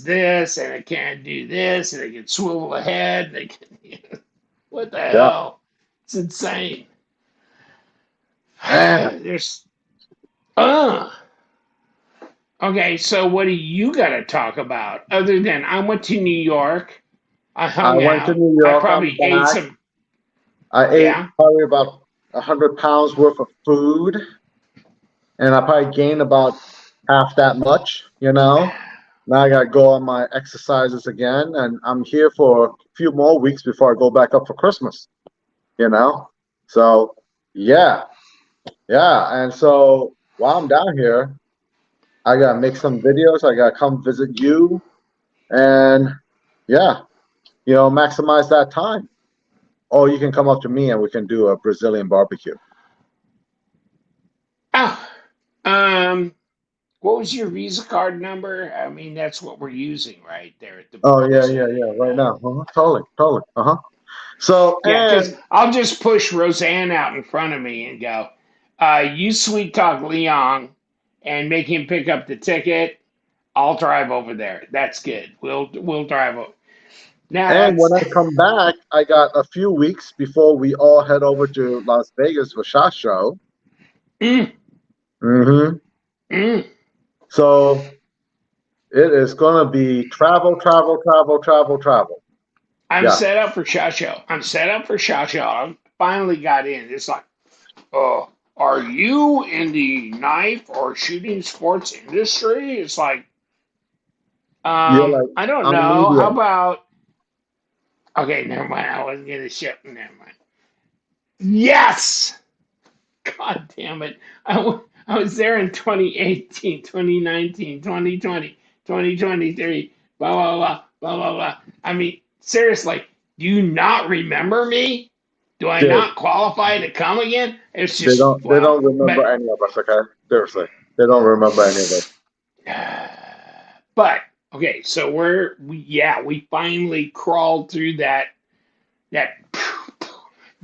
Speaker 1: this, and it can do this, and it can swivel ahead. And it can, what the
Speaker 2: Yeah.
Speaker 1: hell? It's insane.
Speaker 2: Man,
Speaker 1: There's, uh, okay. So what do you got to talk about other than I went to New York, I
Speaker 2: I
Speaker 1: hung
Speaker 2: went to
Speaker 1: out,
Speaker 2: New
Speaker 1: I
Speaker 2: York. I'm
Speaker 1: probably ate
Speaker 2: back.
Speaker 1: some,
Speaker 2: I ate
Speaker 1: yeah.
Speaker 2: probably about 100 pounds worth of food, and I probably gained about half that much. You know. Now I got to go on my exercises again, and I'm here for a few more weeks before I go back up for Christmas. You know. So yeah, yeah. And so while I'm down here, I gotta make some videos. I gotta come visit you, and yeah, maximize that time. Or you can come up to me and we can do a Brazilian barbecue.
Speaker 1: Oh, um, what was your Visa card number? I mean, that's what we're using right there at the
Speaker 2: Oh
Speaker 1: border.
Speaker 2: yeah,
Speaker 1: So
Speaker 2: yeah, yeah. Right now, totally, totally. So
Speaker 1: yeah, because
Speaker 2: and
Speaker 1: I'll just push Roseanne out in front of me and go, you sweet talk Leon and make him pick up the ticket. I'll drive over there. That's good. We'll drive over. Now
Speaker 2: and when
Speaker 1: that's
Speaker 2: I come back, I got a few weeks before we all head over to Las Vegas for SHOT Show.
Speaker 1: mm,
Speaker 2: Mm-hmm.
Speaker 1: mm.
Speaker 2: So it is gonna be travel, travel, travel, travel, travel.
Speaker 1: I'm
Speaker 2: Yeah.
Speaker 1: set up for Shot Show. I'm set up for Shot Show. I finally got in. It's like, oh, are you in the knife or shooting sports industry? It's like,
Speaker 2: You're like,
Speaker 1: I don't
Speaker 2: I'm a
Speaker 1: know. How
Speaker 2: medium.
Speaker 1: about? Okay, never mind. I wasn't gonna ship. Never mind. Yes. God damn it. I was there in 2018, 2019, 2020, 2023. Blah, blah, blah, blah, blah, blah. I mean, seriously, do you not remember me? Do I
Speaker 2: Dude,
Speaker 1: not qualify to come again? It's
Speaker 2: they
Speaker 1: just,
Speaker 2: don't they
Speaker 1: well,
Speaker 2: don't
Speaker 1: but,
Speaker 2: remember any of us, okay? Seriously. They don't remember any of us.
Speaker 1: but Okay, so we finally crawled through that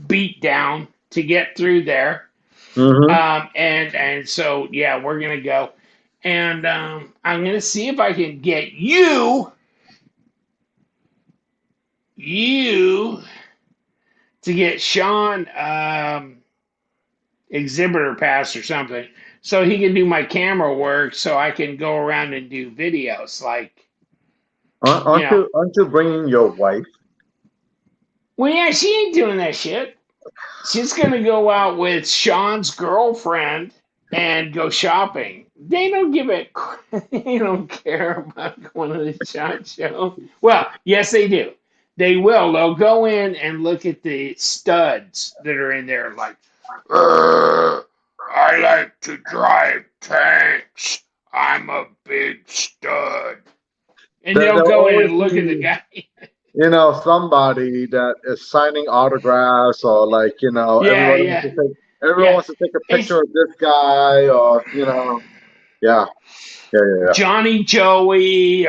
Speaker 1: beat down to get through there.
Speaker 2: Mm-hmm.
Speaker 1: And so yeah, we're gonna go, and I'm gonna see if I can get you to get Sean exhibitor pass or something, so he can do my camera work, so I can go around and do videos, like you know.
Speaker 2: Aren't you bringing your wife?
Speaker 1: Well, yeah, she ain't doing that shit. She's gonna go out with Sean's girlfriend and go shopping. They don't give it. They don't care about going to the shot show. Well, yes, they do. They will. They'll go in and look at the studs that are in there. Like, I like to drive tanks. I'm a big stud. And they'll
Speaker 2: There'll
Speaker 1: go in
Speaker 2: always
Speaker 1: and look at the
Speaker 2: be,
Speaker 1: guy.
Speaker 2: somebody that is signing autographs, or like,
Speaker 1: Yeah, yeah,
Speaker 2: everyone
Speaker 1: yeah.
Speaker 2: wants to take a
Speaker 1: It's
Speaker 2: picture of this guy, or yeah, yeah, yeah,
Speaker 1: Johnny Joey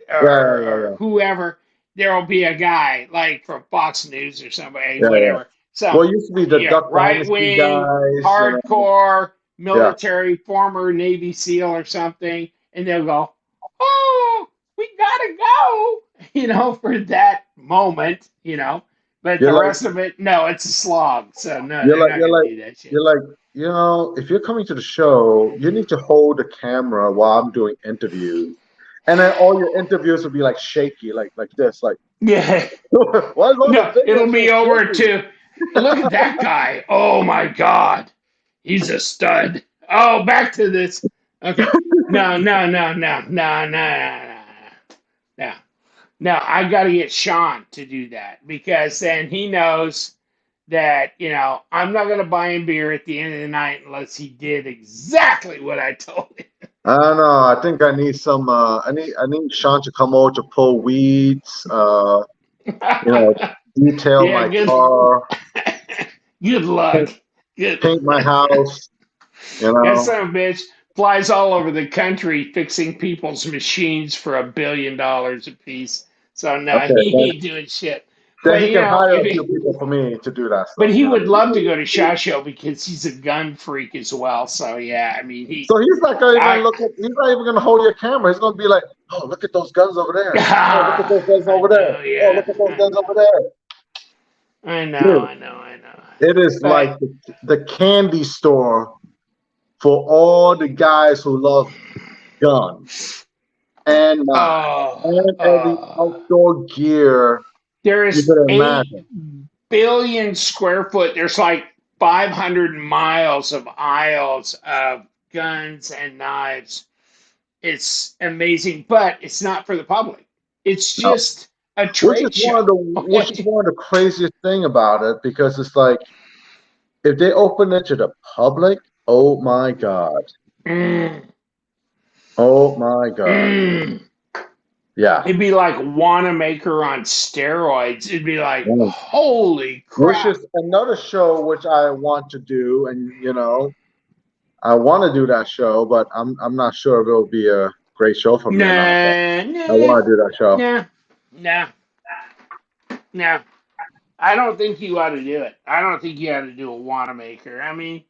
Speaker 2: yeah, yeah, yeah,
Speaker 1: or
Speaker 2: yeah,
Speaker 1: whoever, there'll be a guy like from Fox News or somebody,
Speaker 2: yeah, yeah.
Speaker 1: whatever.
Speaker 2: Well,
Speaker 1: Some
Speaker 2: it used to be the Duck
Speaker 1: right
Speaker 2: Dynasty
Speaker 1: wing,
Speaker 2: guys.
Speaker 1: hardcore,
Speaker 2: Yeah.
Speaker 1: military, former Navy SEAL or something, and they'll go, "Oh, we gotta go," for that moment. But
Speaker 2: You're
Speaker 1: the
Speaker 2: like,
Speaker 1: rest of it, no, it's a slog. So no,
Speaker 2: you're
Speaker 1: they're
Speaker 2: like,
Speaker 1: not
Speaker 2: you're
Speaker 1: gonna
Speaker 2: like,
Speaker 1: do that shit.
Speaker 2: you're like, if you're coming to the show, you need to hold the camera while I'm doing interviews. And then all your interviews will be like shaky, like this, like,
Speaker 1: Yeah.
Speaker 2: why is all the
Speaker 1: No,
Speaker 2: videos
Speaker 1: it'll
Speaker 2: so
Speaker 1: be over
Speaker 2: shaky?
Speaker 1: to look at that guy. Oh my God. He's a stud. Oh, back to this. Okay. No, no, no, no, no, no, no, no. No, I got to get Sean to do that, because then he knows that, I'm not going to buy him beer at the end of the night unless he did exactly what I told him.
Speaker 2: I don't know. I think I need some. I need Sean to come over to pull weeds. You know, detail
Speaker 1: Yeah,
Speaker 2: my
Speaker 1: good,
Speaker 2: car,
Speaker 1: good luck.
Speaker 2: paint,
Speaker 1: Good.
Speaker 2: paint my house. You
Speaker 1: That
Speaker 2: know.
Speaker 1: son of a bitch flies all over the country fixing people's machines for $1 billion a piece. So no,
Speaker 2: Okay.
Speaker 1: he ain't doing shit.
Speaker 2: Then
Speaker 1: But
Speaker 2: he can hire
Speaker 1: if
Speaker 2: a few
Speaker 1: he,
Speaker 2: people for me to do that
Speaker 1: but
Speaker 2: stuff.
Speaker 1: he would love to go to SHOT Show because he's a gun freak as well. So yeah, I mean
Speaker 2: So he's not gonna even
Speaker 1: I,
Speaker 2: look at. He's not even gonna hold your camera. He's gonna be like, "Oh, look at those guns over there. Oh, look at those guns
Speaker 1: I
Speaker 2: over there.
Speaker 1: know,
Speaker 2: Oh,
Speaker 1: yeah,
Speaker 2: look at those guns over there."
Speaker 1: I know,
Speaker 2: Dude,
Speaker 1: I know, I know.
Speaker 2: it is
Speaker 1: But
Speaker 2: like the candy store for all the guys who love guns and knives
Speaker 1: oh,
Speaker 2: and every outdoor gear
Speaker 1: there
Speaker 2: you
Speaker 1: is
Speaker 2: could
Speaker 1: 8
Speaker 2: imagine.
Speaker 1: billion square foot. There's like 500 miles of aisles of guns and knives. It's amazing, but it's not for the public. It's
Speaker 2: No,
Speaker 1: just a trade show.
Speaker 2: which is
Speaker 1: Okay.
Speaker 2: one of the craziest thing about it, because it's like if they open it to the public, oh my God.
Speaker 1: Mm,
Speaker 2: Oh my God.
Speaker 1: mm.
Speaker 2: Yeah.
Speaker 1: It'd be like Wanamaker on steroids. It'd be like,
Speaker 2: Mm.
Speaker 1: holy
Speaker 2: Which
Speaker 1: crap.
Speaker 2: is another show which I want to do, and I want to do that show, but I'm not sure if it'll be a great show for me or not. But
Speaker 1: Nah,
Speaker 2: I
Speaker 1: nah,
Speaker 2: want to do that show.
Speaker 1: nah, nah, nah. I don't think you ought to do it. I don't think you ought to do a Wanamaker. I mean,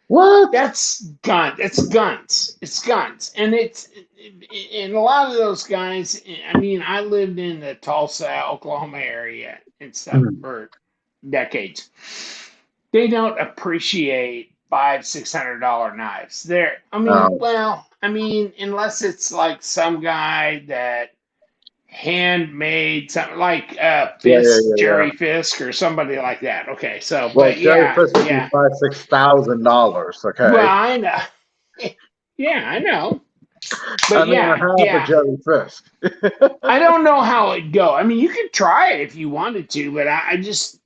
Speaker 2: What?
Speaker 1: that's gun. It's guns. It's guns, and and a lot of those guys. I mean, I lived in the Tulsa, Oklahoma area and stuff
Speaker 2: Hmm.
Speaker 1: for decades. They don't appreciate $500-$600 knives. I mean,
Speaker 2: Um,
Speaker 1: well, I mean, unless it's like some guy that handmade something like
Speaker 2: yeah, yeah,
Speaker 1: Fisk,
Speaker 2: yeah, yeah.
Speaker 1: Jerry Fisk, or somebody like that. Okay, so,
Speaker 2: Well,
Speaker 1: but
Speaker 2: Jerry
Speaker 1: yeah,
Speaker 2: Fisk would be
Speaker 1: yeah.
Speaker 2: $5,000-$6,000.
Speaker 1: Well,
Speaker 2: Okay,
Speaker 1: I know. Yeah, I know.
Speaker 2: I
Speaker 1: But
Speaker 2: mean, I
Speaker 1: yeah,
Speaker 2: have a
Speaker 1: yeah.
Speaker 2: Jerry Fisk.
Speaker 1: I don't know how it'd go. I mean, you could try it if you wanted to, but I just,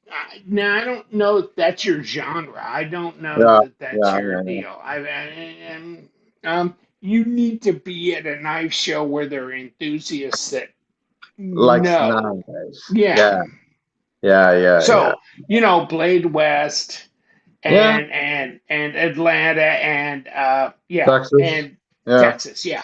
Speaker 1: now I don't know if that's your genre. I don't know
Speaker 2: Yeah,
Speaker 1: that that's
Speaker 2: yeah,
Speaker 1: your
Speaker 2: yeah, yeah.
Speaker 1: deal. You need to be at a knife show where there are enthusiasts that
Speaker 2: Like
Speaker 1: know.
Speaker 2: knives.
Speaker 1: Yeah.
Speaker 2: Yeah, yeah, yeah, yeah.
Speaker 1: So, Blade West
Speaker 2: Yeah,
Speaker 1: and Atlanta and yeah,
Speaker 2: Texas.
Speaker 1: and
Speaker 2: Yeah.
Speaker 1: Texas, yeah.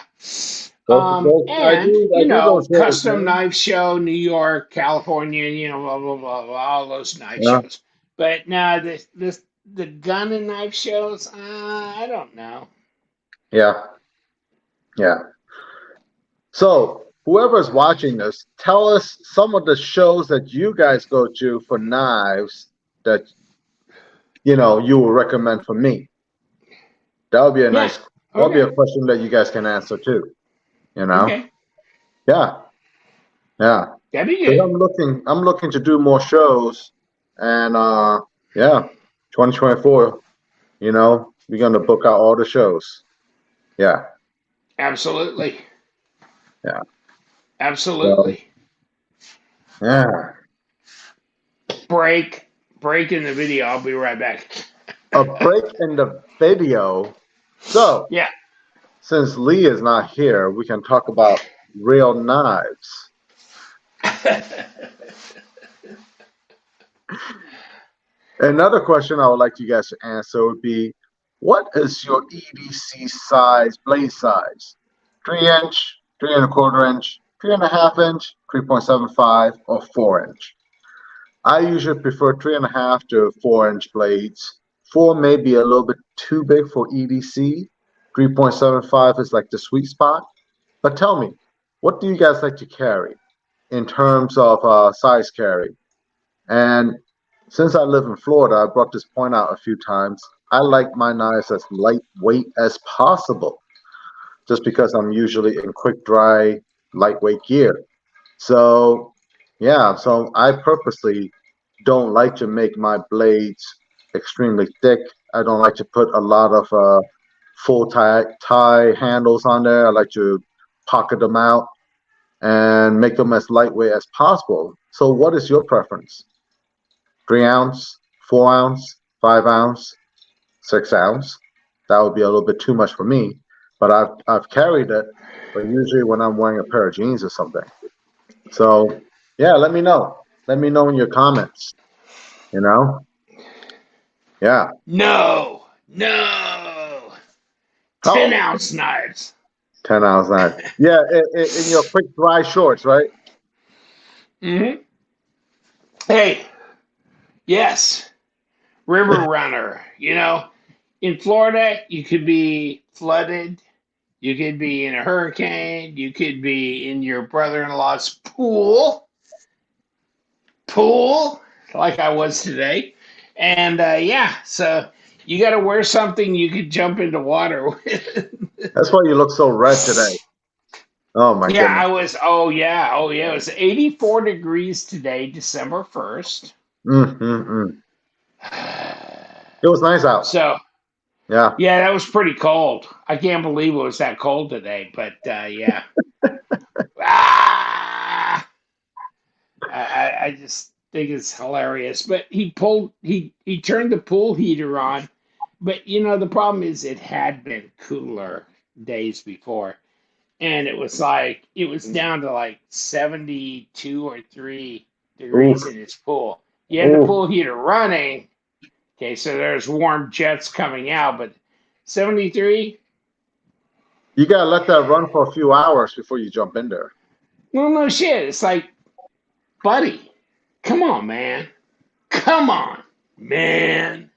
Speaker 2: I
Speaker 1: And
Speaker 2: do, I do those shows,
Speaker 1: custom
Speaker 2: man.
Speaker 1: knife show, New York, California, blah blah blah, blah all those knife
Speaker 2: Yeah,
Speaker 1: shows. But now the gun and knife shows, I don't know.
Speaker 2: yeah, yeah. So, whoever's watching this, tell us some of the shows that you guys go to for knives that you will recommend for me. That would be a
Speaker 1: Yeah.
Speaker 2: nice. That would be a
Speaker 1: Okay.
Speaker 2: question that you guys can answer too. You know?
Speaker 1: Okay.
Speaker 2: Yeah, yeah.
Speaker 1: That'd be
Speaker 2: Because
Speaker 1: good.
Speaker 2: I'm looking to do more shows, and yeah, 2024. We're gonna book out all the shows. Yeah,
Speaker 1: Absolutely.
Speaker 2: yeah. So
Speaker 1: Absolutely.
Speaker 2: yeah,
Speaker 1: Break in the video. I'll be right back.
Speaker 2: a break in the video. So
Speaker 1: Yeah.
Speaker 2: since Lee is not here, we can talk about real knives. Another question I would like you guys to answer would be, what is your EDC size, blade size? 3 inch, 3 1/4 inch, 3.5 inch, 3.75, or 4 inch? I usually prefer 3.5 to 4 inch blades. Four may be a little bit too big for EDC. 3.75 is like the sweet spot. But tell me, what do you guys like to carry in terms of size carry? And since I live in Florida, I brought this point out a few times. I like my knives as lightweight as possible, just because I'm usually in quick dry, lightweight gear. So, yeah, so I purposely don't like to make my blades extremely thick. I don't like to put a lot of full tie handles on there. I like to pocket them out and make them as lightweight as possible. So, what is your preference? 3 ounce, 4 ounce, 5 ounce, 6 ounce? That would be a little bit too much for me, but I've carried it, but usually when I'm wearing a pair of jeans or something. So yeah, let me know. Let me know in your comments. You know? Yeah.
Speaker 1: No. No. Ten
Speaker 2: Oh,
Speaker 1: ounce knives.
Speaker 2: 10 ounce knife. Yeah, in your quick dry shorts, right?
Speaker 1: Hmm. Hey, yes. River runner. In Florida, you could be flooded. You could be in a hurricane. You could be in your brother-in-law's pool, like I was today. And yeah, so you got to wear something you could jump into water with.
Speaker 2: That's why you look so red today. Oh my
Speaker 1: Yeah,
Speaker 2: goodness.
Speaker 1: I was. Oh yeah. It was 84 degrees today, December 1st.
Speaker 2: Mm. It was nice out.
Speaker 1: So
Speaker 2: Yeah.
Speaker 1: yeah, that was pretty cold. I can't believe it was that cold today, but yeah. Ah! I just think it's hilarious. But he turned the pool heater on. But the problem is it had been cooler days before. And it was down to like 72 or 3 degrees
Speaker 2: Oof.
Speaker 1: in his pool. You had the
Speaker 2: Oof.
Speaker 1: pool heater running. Okay, so there's warm jets coming out, but 73?
Speaker 2: You gotta let that run for a few hours before you jump in there.
Speaker 1: Well, no shit. It's like, buddy, come on, man. Come on, man.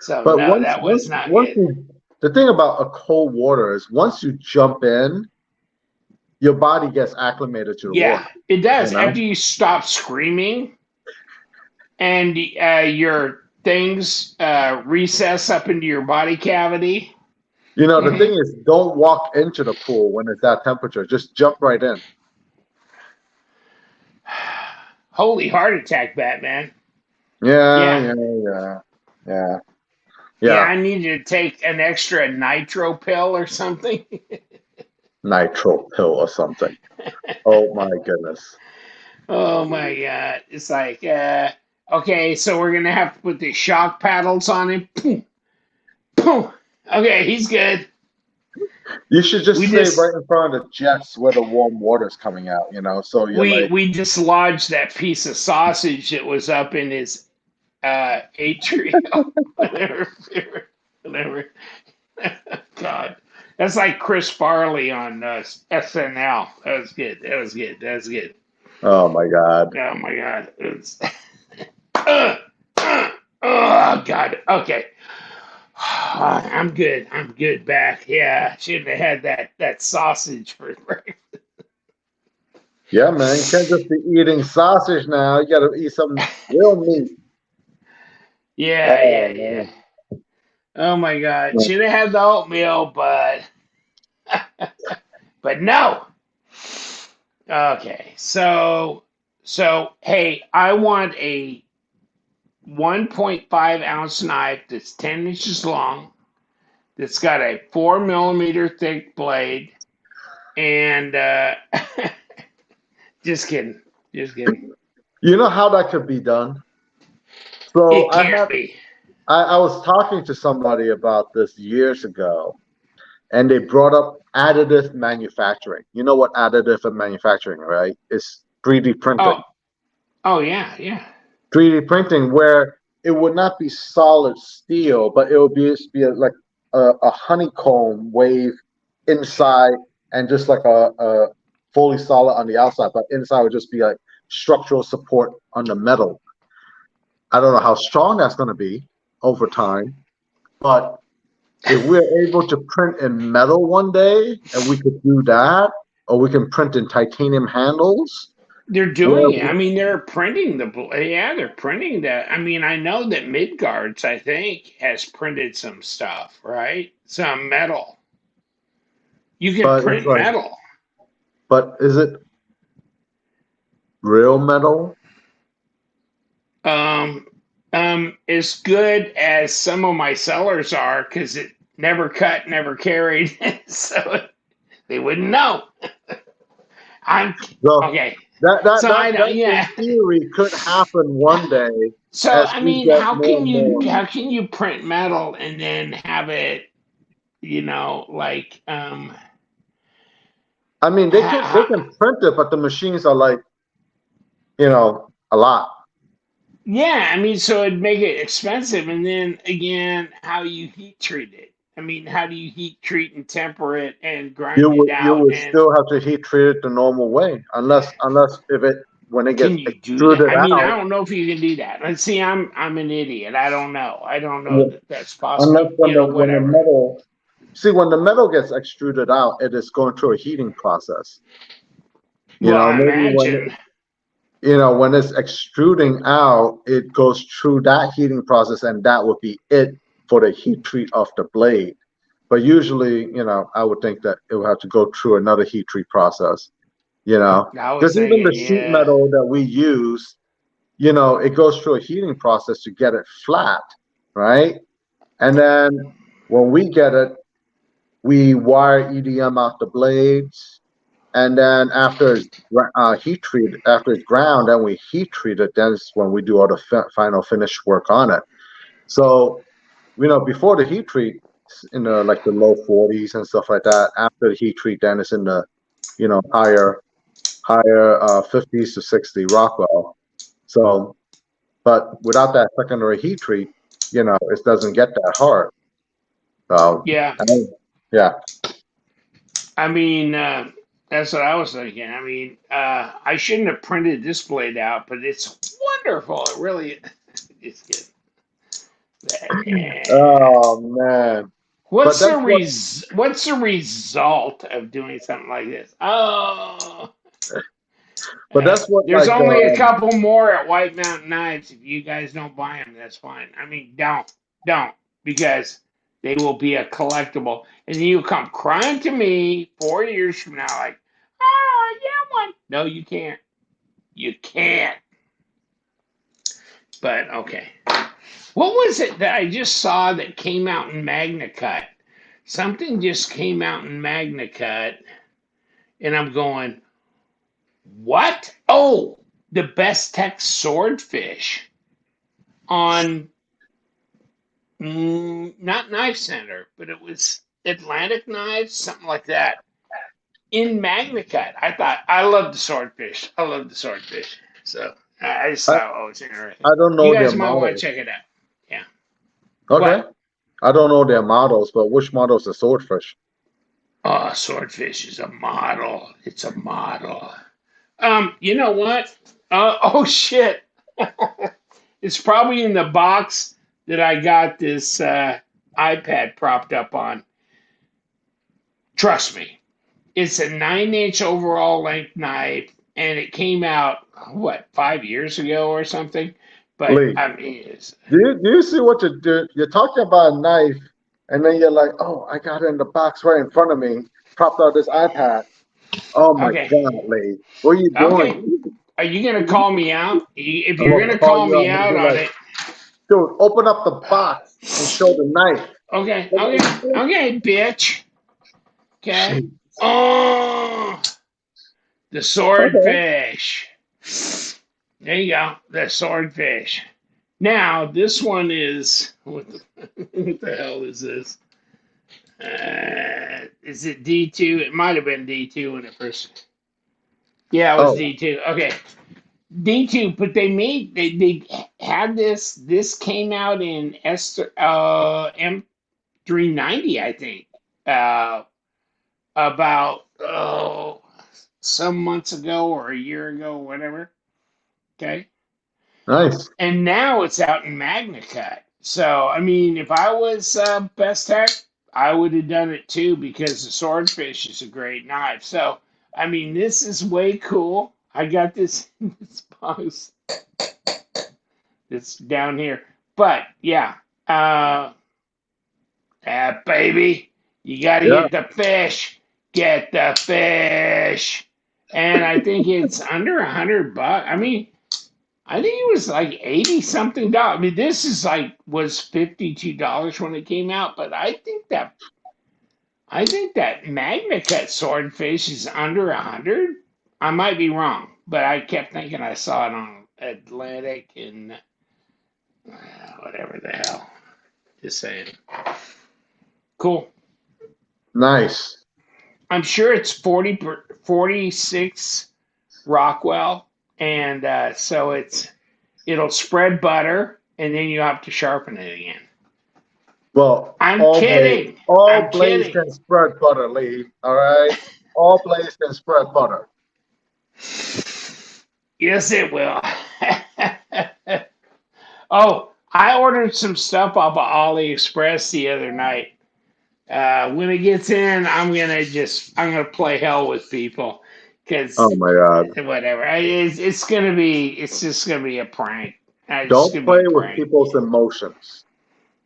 Speaker 1: So
Speaker 2: But
Speaker 1: no,
Speaker 2: once
Speaker 1: that
Speaker 2: once
Speaker 1: was not
Speaker 2: once
Speaker 1: good.
Speaker 2: you the thing about a cold water is once you jump in, your body gets acclimated to the
Speaker 1: Yeah,
Speaker 2: water,
Speaker 1: it
Speaker 2: you
Speaker 1: does. After
Speaker 2: know?
Speaker 1: you stop screaming and your things recess up into your body cavity.
Speaker 2: The thing
Speaker 1: Hmm.
Speaker 2: is, don't walk into the pool when it's that temperature. Just jump right in.
Speaker 1: Holy heart attack, Batman.
Speaker 2: Yeah,
Speaker 1: Yeah.
Speaker 2: yeah, yeah, yeah,
Speaker 1: Yeah,
Speaker 2: yeah.
Speaker 1: I need to take an extra nitro pill or something.
Speaker 2: Nitro pill or something. Oh my goodness.
Speaker 1: Oh my god. It's like, okay, so we're gonna have to put the shock paddles on him. Boom, boom. Okay, he's good.
Speaker 2: You should
Speaker 1: We
Speaker 2: just stay right
Speaker 1: just
Speaker 2: in front of the jets where the warm water's coming out, so you're
Speaker 1: we
Speaker 2: like,
Speaker 1: we dislodged that piece of sausage that was up in his atrium. whatever. Whatever. God. That's like Chris Farley on SNL. That was good. That was good. That was good.
Speaker 2: Oh my God.
Speaker 1: Oh my God. It's oh God. Okay. I'm good. I'm good back. Yeah. Should have had that sausage for breakfast.
Speaker 2: Yeah, man. You can't just be eating sausage now. You gotta eat some real meat.
Speaker 1: Yeah, yeah,
Speaker 2: Oh
Speaker 1: yeah.
Speaker 2: man.
Speaker 1: Oh my God. Should have had the oatmeal, but no. Okay. So hey, I want a 1.5 ounce knife that's 10 inches long, that's got a 4 millimeter thick blade, and just kidding. Just kidding.
Speaker 2: You know how that could be done? So
Speaker 1: It can't be.
Speaker 2: I was talking to somebody about this years ago, and they brought up additive manufacturing. You know what additive manufacturing, right? It's 3D
Speaker 1: Oh,
Speaker 2: printing.
Speaker 1: oh yeah, yeah.
Speaker 2: 3D printing where it would not be solid steel, but it would be like a honeycomb wave inside and just like a fully solid on the outside, but inside would just be like structural support on the metal. I don't know how strong that's going to be over time, but if we're able to print in metal one day and we could do that, or we can print in titanium handles,
Speaker 1: They're
Speaker 2: where
Speaker 1: doing it. I mean, they're printing yeah, they're printing that. I mean, I know that Midgard's, I think, has printed some stuff, right? Some metal. You can
Speaker 2: but it's
Speaker 1: print
Speaker 2: like,
Speaker 1: metal.
Speaker 2: but is it real metal?
Speaker 1: Um, as good as some of my sellers are, because it never cut, never carried, so they wouldn't know. I'm
Speaker 2: So
Speaker 1: okay.
Speaker 2: that that
Speaker 1: So
Speaker 2: that
Speaker 1: I don't.
Speaker 2: that in
Speaker 1: Yeah.
Speaker 2: theory could happen one day
Speaker 1: So
Speaker 2: as
Speaker 1: I
Speaker 2: we
Speaker 1: mean,
Speaker 2: get more and more.
Speaker 1: how can you print metal and then have it, like
Speaker 2: I mean, they can print it, but the machines are like, a lot.
Speaker 1: yeah, I mean, so it'd make it expensive, and then again, how you heat treat it. I mean, how do you heat treat and temper it and grind it
Speaker 2: You
Speaker 1: out?
Speaker 2: would
Speaker 1: And
Speaker 2: still have to heat treat it the normal way, unless if it when it gets
Speaker 1: can you do that?
Speaker 2: extruded
Speaker 1: I mean, I
Speaker 2: out,
Speaker 1: don't know if you can do that. Let's see, I'm an idiot. I don't know. I don't know
Speaker 2: unless
Speaker 1: that that's possible.
Speaker 2: when the
Speaker 1: Whatever.
Speaker 2: metal see when the metal gets extruded out, it is going through a heating process.
Speaker 1: Well, I
Speaker 2: Maybe when
Speaker 1: imagine.
Speaker 2: when it's extruding out, it goes through that heating process, and that would be it for the heat treat of the blade. But usually, I would think that it would have to go through another heat treat process,
Speaker 1: I was
Speaker 2: because even the
Speaker 1: thinking,
Speaker 2: sheet
Speaker 1: yeah.
Speaker 2: metal that we use, it goes through a heating process to get it flat, right? And then when we get it, we wire EDM out the blades, and then after it's heat treat, after it's ground, then we heat treat it. That's when we do all the final finish work on it. So, before the heat treat, it's in the like the low 40s and stuff like that. After the heat treat, then it's in the higher 50s to 60 Rockwell. So, but without that secondary heat treat, it doesn't get that hard. So,
Speaker 1: Yeah.
Speaker 2: yeah.
Speaker 1: I mean, that's what I was thinking. I mean, I shouldn't have printed this blade out, but it's wonderful. It really is good.
Speaker 2: Oh man. But that's what.
Speaker 1: What's the result of doing something like this? Oh,
Speaker 2: But that's what
Speaker 1: there's
Speaker 2: like.
Speaker 1: only a couple more at White Mountain Knives. If you guys don't buy them, that's fine. I mean, don't, because they will be a collectible, and then you'll come crying to me 4 years from now, like, oh, I get one. No, you can't. You can't. But okay, what was it that I just saw that came out in MagnaCut? Something just came out in MagnaCut, and I'm going, what? Oh, the Best Tech Swordfish on not Knife Center, but it was Atlantic Knives, something like that, in MagnaCut. I thought, I love the swordfish. I love the swordfish. So I just
Speaker 2: I,
Speaker 1: thought, oh, it's interesting.
Speaker 2: I don't
Speaker 1: You
Speaker 2: know their
Speaker 1: guys might want to
Speaker 2: models.
Speaker 1: check it out. Yeah.
Speaker 2: Okay.
Speaker 1: What?
Speaker 2: I don't know their models, but which model is the swordfish?
Speaker 1: Oh, Swordfish is a model. It's a model. You know what? Oh shit! It's probably in the box that I got this iPad propped up on. Trust me, it's a 9-inch overall length knife, and it came out what 5 years ago or something. But
Speaker 2: Lee,
Speaker 1: I mean, it's,
Speaker 2: do you see what you do? You're talking about a knife, and then you're like, oh, I got it in the box right in front of me, propped out this iPad. Oh my
Speaker 1: okay,
Speaker 2: God, Lee, what are you
Speaker 1: okay.
Speaker 2: doing?
Speaker 1: Are you gonna call me out? If
Speaker 2: I'm
Speaker 1: you're
Speaker 2: gonna
Speaker 1: gonna
Speaker 2: call
Speaker 1: call
Speaker 2: you out.
Speaker 1: me
Speaker 2: I'm gonna
Speaker 1: out
Speaker 2: be
Speaker 1: on
Speaker 2: like,
Speaker 1: it,
Speaker 2: dude, open up the box and show the knife.
Speaker 1: okay, okay, okay, bitch. Okay.
Speaker 2: Jeez.
Speaker 1: Oh, the
Speaker 2: Okay.
Speaker 1: swordfish. There you go, the swordfish. Now this one is what the hell is this? Is it D2? It might have been D2 when it first. Yeah, it was
Speaker 2: Oh,
Speaker 1: D2. Okay, D2. But they had this. This came out in M390, I think. Uh, about some months ago or a year ago, or whatever. Okay,
Speaker 2: nice.
Speaker 1: and now it's out in MagnaCut. So I mean, if I was Best Tech, I would have done it too because the Swordfish is a great knife. So I mean, this is way cool. I got this in this box. It's down here, but yeah, uh, baby, you got to
Speaker 2: Yeah.
Speaker 1: get the fish. Get the fish. And I think it's under $100. I mean, I think it was like 80 something dollars. I mean, this is like was $52 when it came out, but I think that MagnaCut swordfish is under 100. I might be wrong, but I kept thinking I saw it on Atlantic and whatever the hell. Just saying. Cool.
Speaker 2: Nice.
Speaker 1: I'm sure it's 46 Rockwell, and so it'll spread butter, and then you have to sharpen it again.
Speaker 2: Well,
Speaker 1: I'm kidding. I'm
Speaker 2: all blades
Speaker 1: kidding.
Speaker 2: can spread butter, Lee. All right. All blades can spread butter.
Speaker 1: Yes, it will. Oh, I ordered some stuff off of AliExpress the other night. When it gets in, I'm gonna play hell with people
Speaker 2: Oh
Speaker 1: because
Speaker 2: my God.
Speaker 1: whatever. It's just gonna be a prank. It's just
Speaker 2: Don't
Speaker 1: gonna be
Speaker 2: play
Speaker 1: a
Speaker 2: with
Speaker 1: prank.
Speaker 2: people's emotions.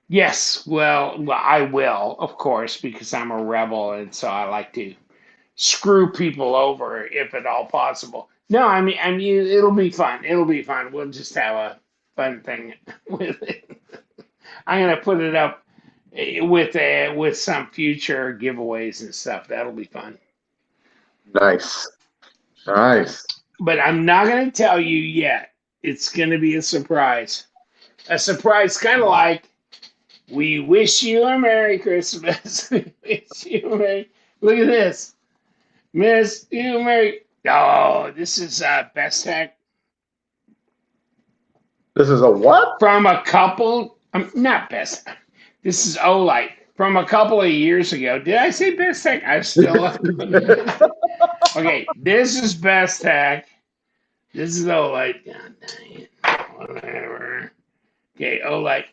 Speaker 1: Yes, well, I will, of course, because I'm a rebel, and so I like to screw people over if at all possible. No, I mean, it'll be fun. It'll be fun. We'll just have a fun thing with it. I'm gonna put it up with some future giveaways and stuff. That'll be fun.
Speaker 2: Nice. Nice.
Speaker 1: But I'm not gonna tell you yet. It's gonna be a surprise. A surprise, kind of like we wish you a Merry Christmas. We wish you a Merry. Look at this. Miss you Merry. Oh, this is Best Tech
Speaker 2: This is a what?
Speaker 1: from a couple. Not Best. This is Olight from a couple of years ago. Did I say Best Tech? I still up on Best Tech. Okay, this is Best Tech. This is Olight. God dang it. Whatever. Okay, Olight.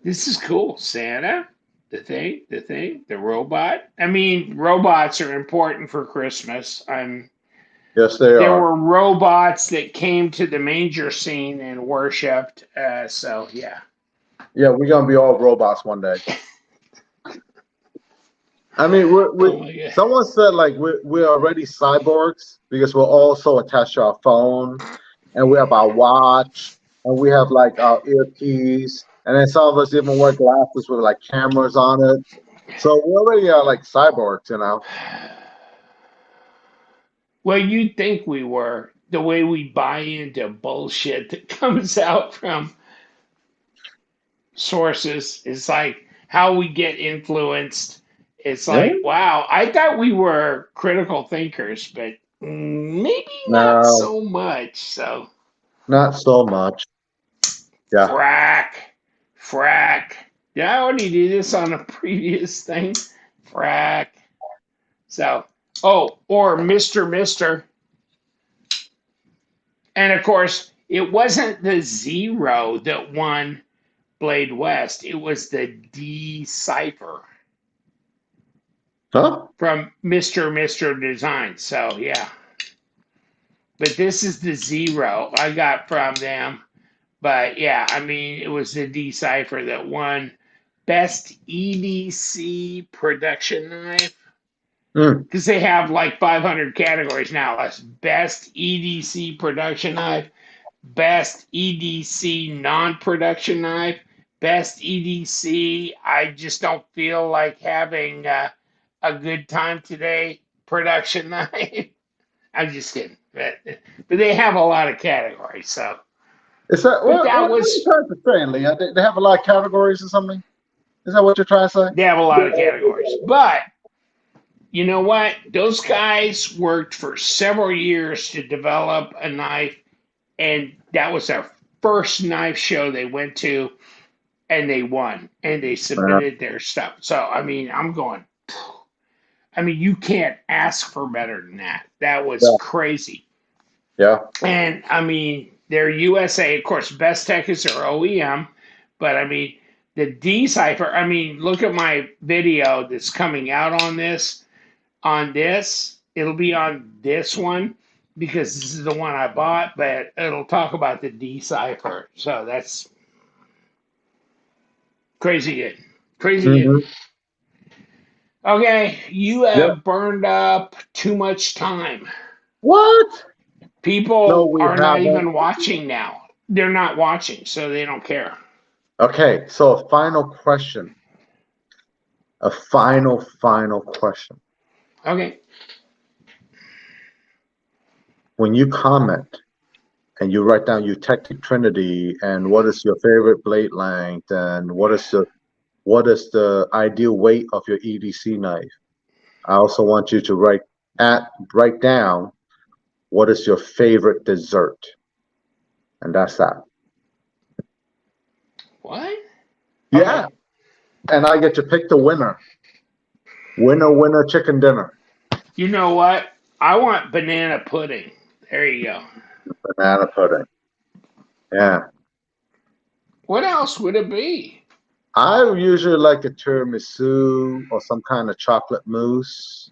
Speaker 1: This is cool. Santa, the robot. I mean, robots are important for Christmas.
Speaker 2: Yes, they
Speaker 1: There
Speaker 2: are.
Speaker 1: were robots that came to the manger scene and worshipped. So yeah.
Speaker 2: Yeah, we're gonna be all robots one day. I mean,
Speaker 1: Oh my god.
Speaker 2: someone said like we're already cyborgs because we're also attached to our phone, and we have our watch, and we have like our earpiece, and then some of us even wear glasses with like cameras on it. So we already are like cyborgs, you know.
Speaker 1: Well, you'd think we were the way we buy into bullshit that comes out from sources. It's like how we get influenced. It's
Speaker 2: Yeah.
Speaker 1: like, wow, I thought we were critical thinkers, but maybe not
Speaker 2: No,
Speaker 1: so much. So,
Speaker 2: not so much. Yeah.
Speaker 1: frack, frack. Did I already do this on a previous thing? Frack. So, oh, or Mr. And of course, it wasn't the Zero that won Blade West. It was the Decipher
Speaker 2: Huh?
Speaker 1: from Mr. Design. So yeah, but this is the Zero I got from them. But yeah, I mean, it was the Decipher that won Best EDC Production Knife
Speaker 2: Mm.
Speaker 1: because they have like 500 categories now. That's Best EDC Production Knife, Best EDC Non-Production Knife, Best EDC. I just don't feel like having a good time today. Production Knife. I'm just kidding, but they have a lot of categories. So,
Speaker 2: Is that
Speaker 1: but
Speaker 2: what
Speaker 1: that
Speaker 2: are you
Speaker 1: was
Speaker 2: trying to say, Lee? They have a lot of categories or something? Is that what you're trying to say?
Speaker 1: they have a lot of categories. But you know what? Those guys worked for several years to develop a knife, and that was their first knife show they went to, and they won, and they
Speaker 2: Yeah.
Speaker 1: submitted their stuff. So, I mean, I'm going, I mean, you can't ask for better than that. That was
Speaker 2: Yeah.
Speaker 1: crazy.
Speaker 2: Yeah.
Speaker 1: And I mean, they're USA, of course, Best Tech is their OEM, but I mean, the Decipher, I mean, look at my video that's coming out on this. It'll be on this one because this is the one I bought, but it'll talk about the Decipher. So that's crazy good. Crazy good.
Speaker 2: Hmm.
Speaker 1: Okay, you
Speaker 2: Yeah.
Speaker 1: have burned up too much time.
Speaker 2: What? No,
Speaker 1: People
Speaker 2: we
Speaker 1: are not
Speaker 2: haven't.
Speaker 1: even watching now. They're not watching, so they don't care.
Speaker 2: Okay, so a final question. A final question.
Speaker 1: Okay.
Speaker 2: When you comment and you write down Eutektik Trinity and what is your favorite blade length and what is the ideal weight of your EDC knife, I also want you to write down what is your favorite dessert, and that's that.
Speaker 1: What? Okay.
Speaker 2: Yeah, and I get to pick the winner. Winner, chicken dinner.
Speaker 1: You know what? I want banana pudding. There you go.
Speaker 2: Banana pudding. Yeah.
Speaker 1: What else would it be?
Speaker 2: I usually like a tiramisu or some kind of chocolate mousse,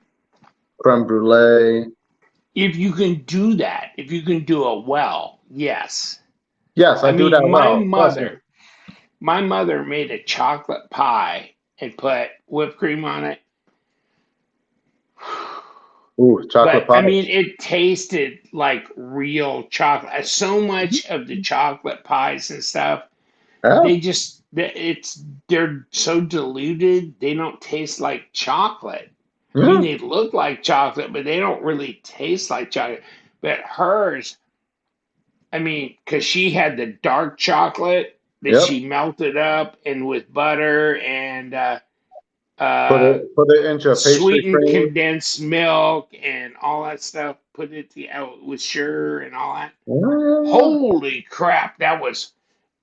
Speaker 2: creme brulee.
Speaker 1: If you can do that, if you can do it well, yes.
Speaker 2: Yes,
Speaker 1: I
Speaker 2: I do that
Speaker 1: mean,
Speaker 2: well. Trust me.
Speaker 1: my mother made a chocolate pie and put whipped cream on it.
Speaker 2: Ooh, chocolate
Speaker 1: But I
Speaker 2: pie.
Speaker 1: mean, it tasted like real chocolate. So much of the chocolate pies and stuff,
Speaker 2: Yeah.
Speaker 1: they're so diluted, they don't taste like chocolate. I mean,
Speaker 2: Yeah.
Speaker 1: they look like chocolate, but they don't really taste like chocolate. But hers, I mean, because she had the dark chocolate that
Speaker 2: Yep.
Speaker 1: she melted up and with butter and
Speaker 2: Put
Speaker 1: uh,
Speaker 2: it into a pastry
Speaker 1: sweetened
Speaker 2: cream.
Speaker 1: condensed milk and all that stuff. Put it with sugar and all that.
Speaker 2: Yeah.
Speaker 1: Holy crap, that was,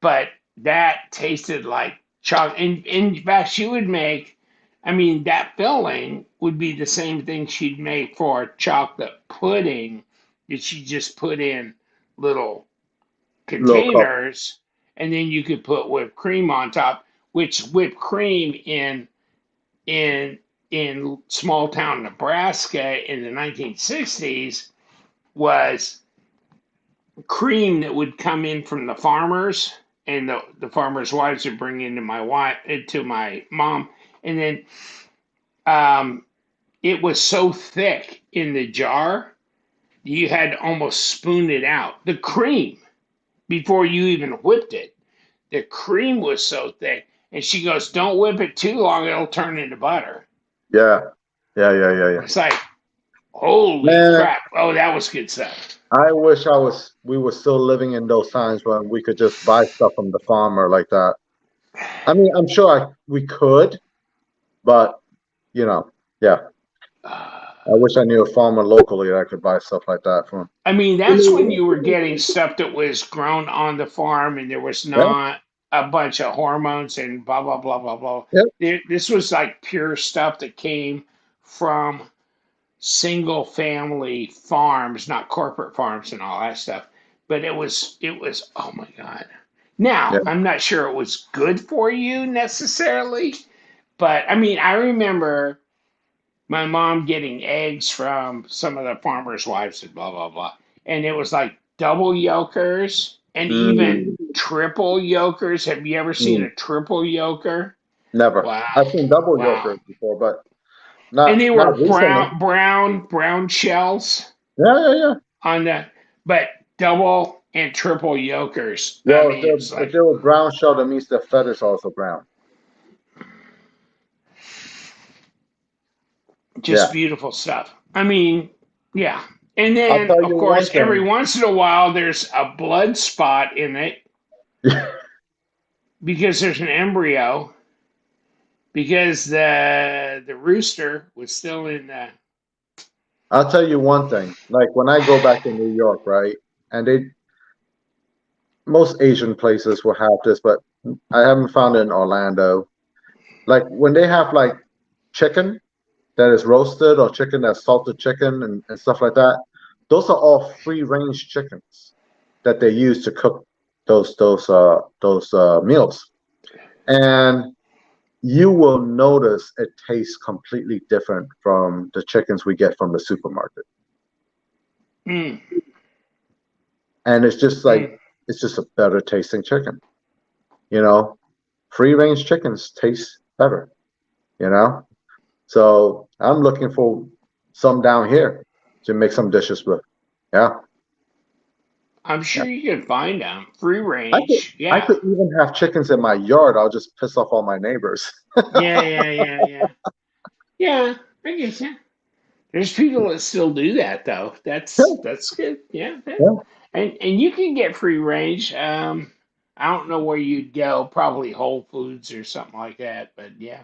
Speaker 1: but that tasted like chocolate. In fact, she would make, I mean, that filling would be the same thing she'd make for chocolate pudding that she just put in little
Speaker 2: Little cup.
Speaker 1: containers, and then you could put whipped cream on top, which whipped cream in in small town Nebraska in the 1960s was cream that would come in from the farmers, and the farmers' wives would bring into my mom, and then um, it was so thick in the jar you had to almost spoon it out. The cream before you even whipped it, the cream was so thick, and she goes, "Don't whip it too long; it'll turn into butter."
Speaker 2: Yeah. Yeah.
Speaker 1: It's like, holy
Speaker 2: Man,
Speaker 1: crap! Oh, that was good stuff.
Speaker 2: I wish we were still living in those times when we could just buy stuff from the farmer like that. I mean, I'm sure we could, but you know, yeah. I wish I knew a farmer locally that I could buy stuff like that from.
Speaker 1: I mean, that's when you were getting stuff that was grown on the farm and there was
Speaker 2: Yeah.
Speaker 1: not a bunch of hormones and blah, blah.
Speaker 2: Yep.
Speaker 1: This was like pure stuff that came from, single family farms, not corporate farms and all that stuff. But it was oh my God. Now,
Speaker 2: Yeah.
Speaker 1: I'm not sure it was good for you necessarily, but I mean, I remember my mom getting eggs from some of the farmers' wives and blah blah blah, and it was like double yolkers and even
Speaker 2: Mm,
Speaker 1: triple yolkers. Have you ever seen
Speaker 2: mm,
Speaker 1: a triple yolker?
Speaker 2: never.
Speaker 1: Wow,
Speaker 2: I've seen double
Speaker 1: wow.
Speaker 2: yolkers before, but
Speaker 1: And they
Speaker 2: not
Speaker 1: were
Speaker 2: recently.
Speaker 1: brown shells
Speaker 2: Yeah, yeah, yeah.
Speaker 1: on the, but double and triple yolkers. I
Speaker 2: Well,
Speaker 1: mean, it was
Speaker 2: if
Speaker 1: like
Speaker 2: they were brown shell, that means the feathers also brown.
Speaker 1: just
Speaker 2: Yeah.
Speaker 1: beautiful stuff. I mean, yeah. And
Speaker 2: I'll
Speaker 1: then,
Speaker 2: tell
Speaker 1: of
Speaker 2: you one
Speaker 1: course, every
Speaker 2: thing.
Speaker 1: once in a while, there's a blood spot in it because there's an embryo because the rooster was still in the.
Speaker 2: I'll tell you one thing. Like when I go back to New York, right? And most Asian places will have this, but I haven't found it in Orlando. Like when they have like chicken that is roasted or chicken that's salted chicken and stuff like that, those are all free range chickens that they use to cook those meals. And you will notice it tastes completely different from the chickens we get from the supermarket.
Speaker 1: Mm,
Speaker 2: And it's just like
Speaker 1: mm.
Speaker 2: it's just a better tasting chicken. You know, free range chickens taste better, you know? So I'm looking for some down here to make some dishes with. Yeah.
Speaker 1: I'm
Speaker 2: Yeah.
Speaker 1: sure you can find them free
Speaker 2: I could
Speaker 1: range.
Speaker 2: I
Speaker 1: Yeah,
Speaker 2: could even have chickens in my yard. I'll just piss off all my neighbors.
Speaker 1: yeah. Yeah, I guess yeah. There's people that still do that though. That's good. Yeah,
Speaker 2: Yeah.
Speaker 1: and you can get free range. I don't know where you'd go. Probably Whole Foods or something like that. But yeah,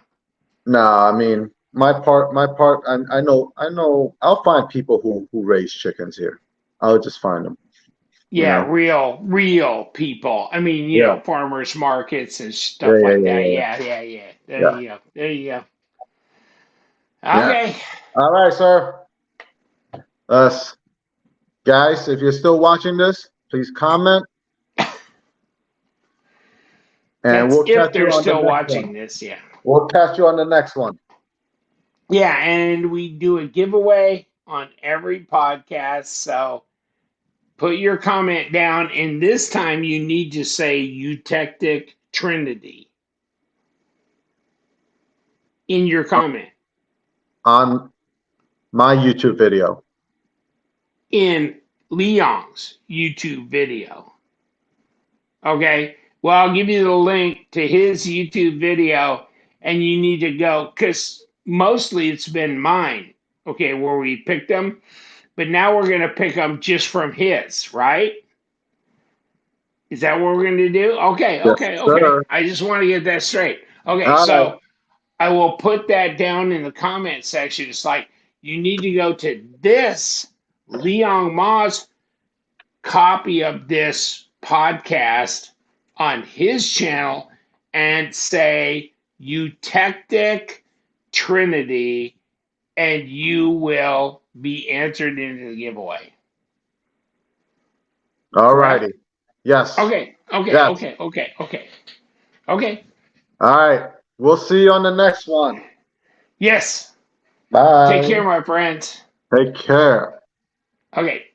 Speaker 2: No, I mean my part. I know. I'll find people who raise chickens here. I'll just find them. You
Speaker 1: yeah,
Speaker 2: know.
Speaker 1: real people. I mean,
Speaker 2: Yeah.
Speaker 1: farmers markets and
Speaker 2: Yeah.
Speaker 1: stuff
Speaker 2: Yeah.
Speaker 1: like
Speaker 2: Yeah.
Speaker 1: that.
Speaker 2: Yeah.
Speaker 1: Yeah. There
Speaker 2: Yeah.
Speaker 1: you go. There you go.
Speaker 2: Yeah.
Speaker 1: Okay.
Speaker 2: All right, sir. Us guys, if you're still watching this, please comment, and
Speaker 1: That's
Speaker 2: we'll
Speaker 1: if
Speaker 2: catch you
Speaker 1: they're
Speaker 2: on the
Speaker 1: still
Speaker 2: next one.
Speaker 1: watching this. Yeah.
Speaker 2: We'll catch you on the next one.
Speaker 1: Yeah, and we do a giveaway on every podcast. So put your comment down, and this time you need to say Eutektik Trinity in your comment.
Speaker 2: On my YouTube video.
Speaker 1: In Leong's YouTube video. Okay? Well, I'll give you the link to his YouTube video, and you need to go, because mostly it's been mine, okay, where we picked them. But now we're going to pick them just from his, right? Is that what we're going to do?
Speaker 2: Yes,
Speaker 1: Okay.
Speaker 2: sir.
Speaker 1: I just want to get that straight. Okay,
Speaker 2: All right.
Speaker 1: so I will put that down in the comment section. It's like you need to go to this Leong Ma's copy of this podcast on his channel and say Eutektik Trinity, and you will be entered into the giveaway.
Speaker 2: All
Speaker 1: Correct?
Speaker 2: righty. Yes.
Speaker 1: Okay.
Speaker 2: Yes.
Speaker 1: Okay.
Speaker 2: All right. We'll see you on the next one.
Speaker 1: Yes. Take
Speaker 2: Bye.
Speaker 1: care, my friends.
Speaker 2: Take care.
Speaker 1: Okay.